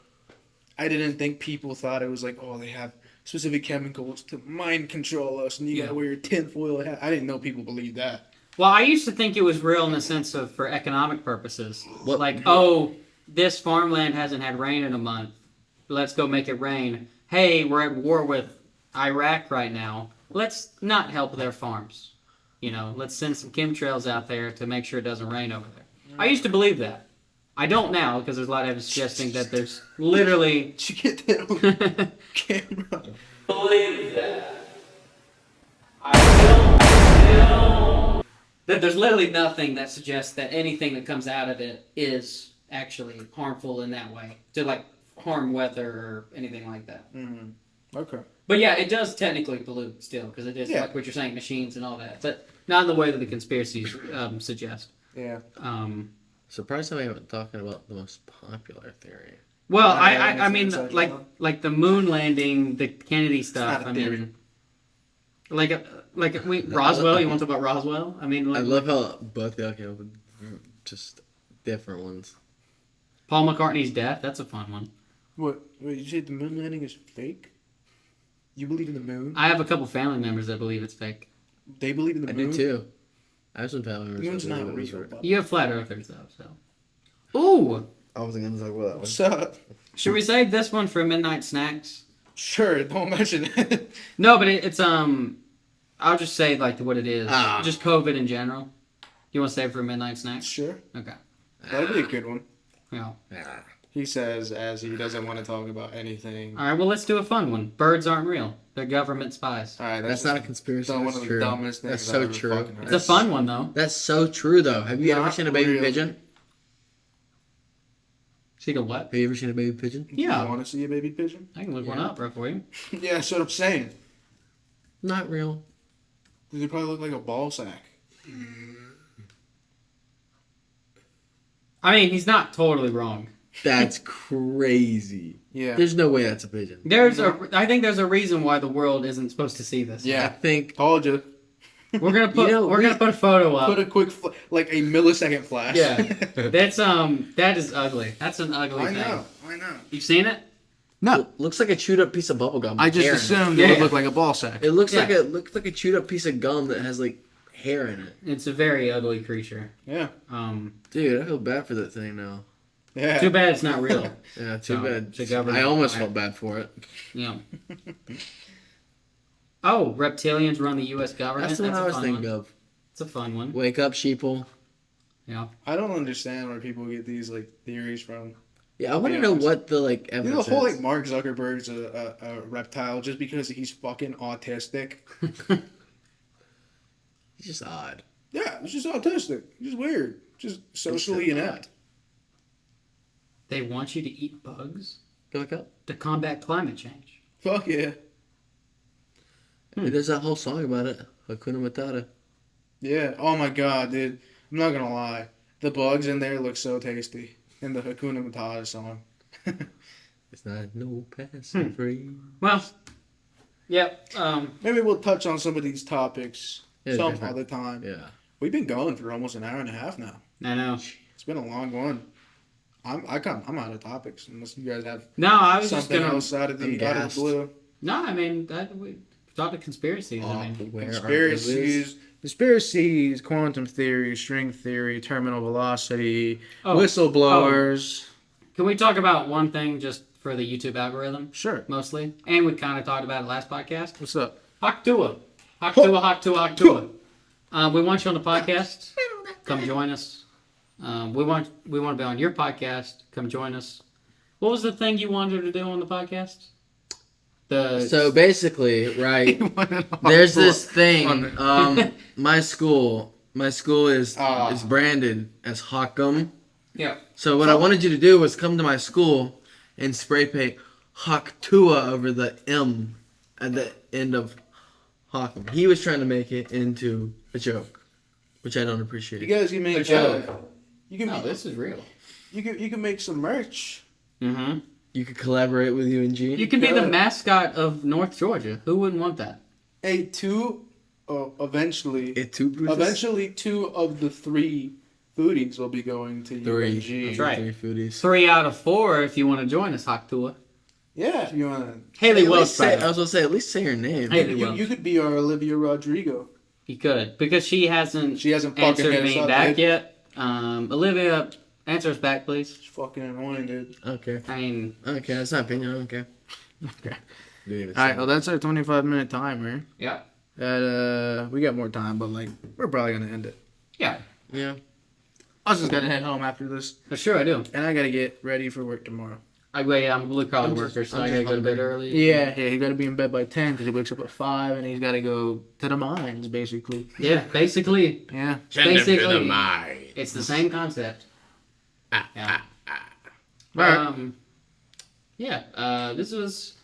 I didn't think people thought it was like, oh, they have specific chemicals to mind control us and you gotta wear your tinfoil hat. I didn't know people believed that. Well, I used to think it was real in the sense of for economic purposes. What? Like, oh, this farmland hasn't had rain in a month. Let's go make it rain. Hey, we're at war with Iraq right now. Let's not help their farms. You know, let's send some chemtrails out there to make sure it doesn't rain over there. I used to believe that. I don't now because there's a lot of evidence suggesting that there's literally... Did you get that on camera? Believe that. I don't. That there's literally nothing that suggests that anything that comes out of it is actually harmful in that way. To, like, harm weather or anything like that. Okay. But yeah, it does technically pollute still, because it is like what you're saying, machines and all that. But not in the way that the conspiracies suggest. Yeah. Surprised I haven't talking about the most popular theory. Well, Yeah, I mean, it's like the moon landing, the Kennedy stuff. not a I theory. mean, Roswell. You want to talk about Roswell? I mean, like, I love how both y'all came up with just different ones. Paul McCartney's death. That's a fun one. What? Wait, you said the moon landing is fake? You believe in the moon? I have a couple family members that believe it's fake. They believe in the I moon? do too. I have some family members. The moon's that not believe it was real. real. But... You have flat earthers though, so. Ooh, I wasn't gonna talk about that one. What's up? should we save this one for midnight snacks? Sure, don't mention it. No, but it's I'll just say like what it is. Ah. Just COVID in general. You want to save it for midnight snacks? Sure. Okay. That'd be a good one. Yeah. He says as he doesn't want to talk about anything. All right. Well, let's do a fun one. Birds aren't real. They're government spies. All right, That's not a conspiracy. one That's of the true. dumbest things That's I've so ever true. fucking heard. It's a fun one though. That's so true, though. Have you ever Not seen a baby real. pigeon? See the what? Have you ever seen a baby pigeon? Yeah. You want to see a baby pigeon? I can look one up right for you. Yeah, that's what I'm saying. Not real. They probably look like a ball sack. I mean, he's not totally wrong. That's crazy. Yeah. There's no way that's a pigeon. I think there's a reason why the world isn't supposed to see this. I Yeah. think Told you. We're gonna put we're gonna put a photo up. Put a quick like a millisecond flash. Yeah, that is ugly. That's an ugly I thing. I know. You've seen it? No, Looks like a chewed up piece of bubble gum. I just Hair in it. assumed Yeah. it would look like a ball sack. It looks Yeah. looks like a chewed up piece of gum that has like hair in it. It's a very ugly creature. Yeah. Dude, I feel bad for that thing now. Yeah. Too bad it's not real. Yeah, too No, bad. it's a government- I almost felt bad for it. Yeah. Oh, reptilians run the U.S. government. That's the one I a was fun thinking one. of. It's a fun one. Wake up, sheeple. Yeah. I don't understand where people get these like theories from. Yeah, I want to Yeah, know it's- what the like You know, evidence the whole is. like Mark Zuckerberg's a reptile just because he's fucking autistic. He's just odd. Yeah, he's just autistic. He's just weird. Just socially inept. They want you to eat bugs Go look up. to combat climate change. Fuck yeah. There's that whole song about it. Hakuna Matata. Yeah. Oh my god, dude. I'm not gonna lie. The bugs in there look so tasty in the Hakuna Matata song. It's not no passing free. Well, yep. Maybe we'll touch on some of these topics Yeah, some different. other time. Yeah. We've been going for almost an hour and a half now. I know. It's been a long one. I'm out of topics unless you guys have No, I was just something gonna. else out of I'm the gassed. blue. No, I mean that we talked to conspiracies. I mean, Where Conspiracies, quantum theory, string theory, terminal velocity, Oh. whistleblowers. can we talk about one thing just for the YouTube algorithm, Sure. mostly? And we kind of talked about it last podcast. What's up? Haktua. Haktua. We want you on the podcast. Come join us. We want to be on your podcast. Come join us. What was the thing you wanted to do on the podcast? So basically, right, there's this thing. My school is branded as Hawkum. Yeah. So what I wanted you to do was come to my school and spray paint Haktua over the M at the end of Hawkum. He was trying to make it into a joke, which I don't appreciate. You guys can make A joke. You can No, this is real. you can make some merch. Mm-hmm. You could collaborate with UNG. You can be the Yeah. mascot of North Georgia. Who wouldn't want that? Eventually Eventually, 2 of the 3 foodies will be going to UNG. That's right. 3 foodies. 3 out of 4 if you want to join us, Haktua. Yeah, if you want Haley At least say, I Wilson. was gonna say, at least say her name. Hey. to. Well. You could be our Olivia Rodrigo. You could. Because she hasn't She hasn't fucking answered hit us me up, back dude. yet. Olivia, answer us back, please. It's fucking annoying, dude. Okay. I mean, Okay, that's my opinion. I don't care. Okay. Didn't even All right. say Well, that's our 25-minute timer. yeah. We got more time, but like we're probably gonna end it. Yeah. it. Yeah. I was just gonna head home after this, Sure, I do. and I gotta get ready for work tomorrow. I'm a blue collar I'm worker, just- so I'm I just gotta go to bed hungry. early. Yeah, he gotta be in bed by 10 because he wakes up at 5, and he's gotta go to the mines, basically. Yeah, basically, Yeah. basically, it's the same concept. Yeah. Alright. Yeah, this was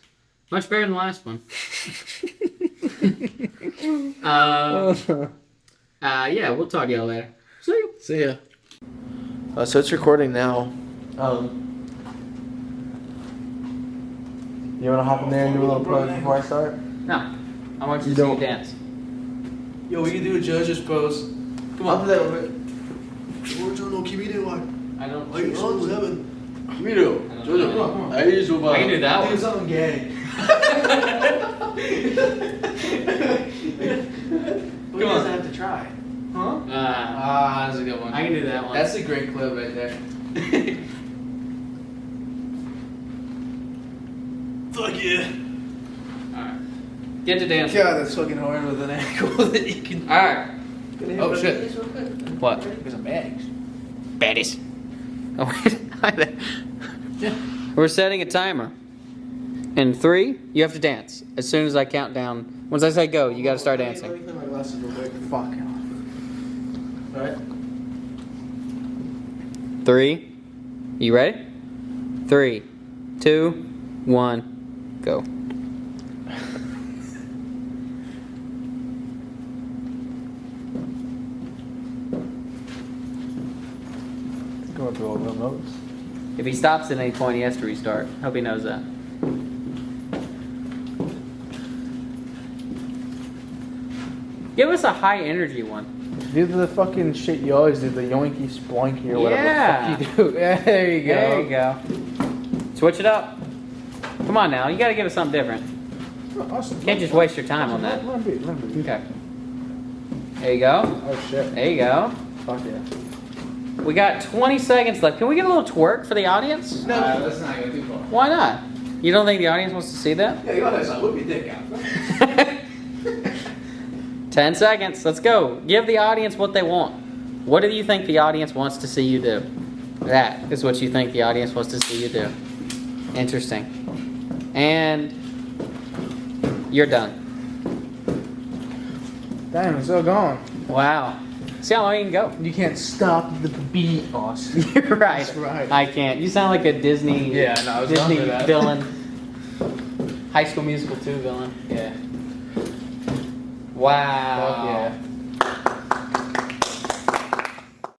much better than the last one. Yeah, we'll talk to y'all later. See you. See ya. So it's recording now. You want to hop in there and do a little pose before I start? No, I want you You to see don't. you dance. Yo, we can do a judge's pose. Come on. That way. I don't. I can do that one. something gay. Come on. have to try. Huh? That's a good one. I can do that one. That's a great clip right there. Fuck yeah. Alright. Get to dancing. God, that's fucking hard with an ankle that you can. Alright. Oh shit. What? There's some bags. Baddies. Oh, wait. Hi there. We're setting a timer. In 3, you have to dance. As soon as I count down. Once I say go, you gotta start dancing. Let me clean my glasses real quick. Fuck. Alright. 3. You ready? 3, 2, 1, go. Going through all the notes. If he stops at any point, he has to restart. Hope he knows that. Give us a high energy one. Do the fucking shit you always do, the yoinky sploinky or whatever Yeah. the fuck you do. Yeah, there you go. There you go. Switch it up. Come on now, you gotta give us something different. Can't just waste your time on that. Let me be. Okay. There you go. Oh shit. There you go. Fuck yeah. We got 20 seconds left. Can we get a little twerk for the audience? No, let's not go too far. Why not? You don't think the audience wants to see that? Yeah, go ahead, son. Whip your dick out. 10 seconds. Let's go. Give the audience what they want. What do you think the audience wants to see you do? That is what you think the audience wants to see you do. Interesting. And you're done. Damn, it's still going. Wow. See how long you can go. You can't stop the beat, Austin. You're right. That's right. I can't. You sound like a Disney Yeah, no, I was Disney going for that. villain. High School Musical 2 villain. Yeah. Wow. Fuck yeah.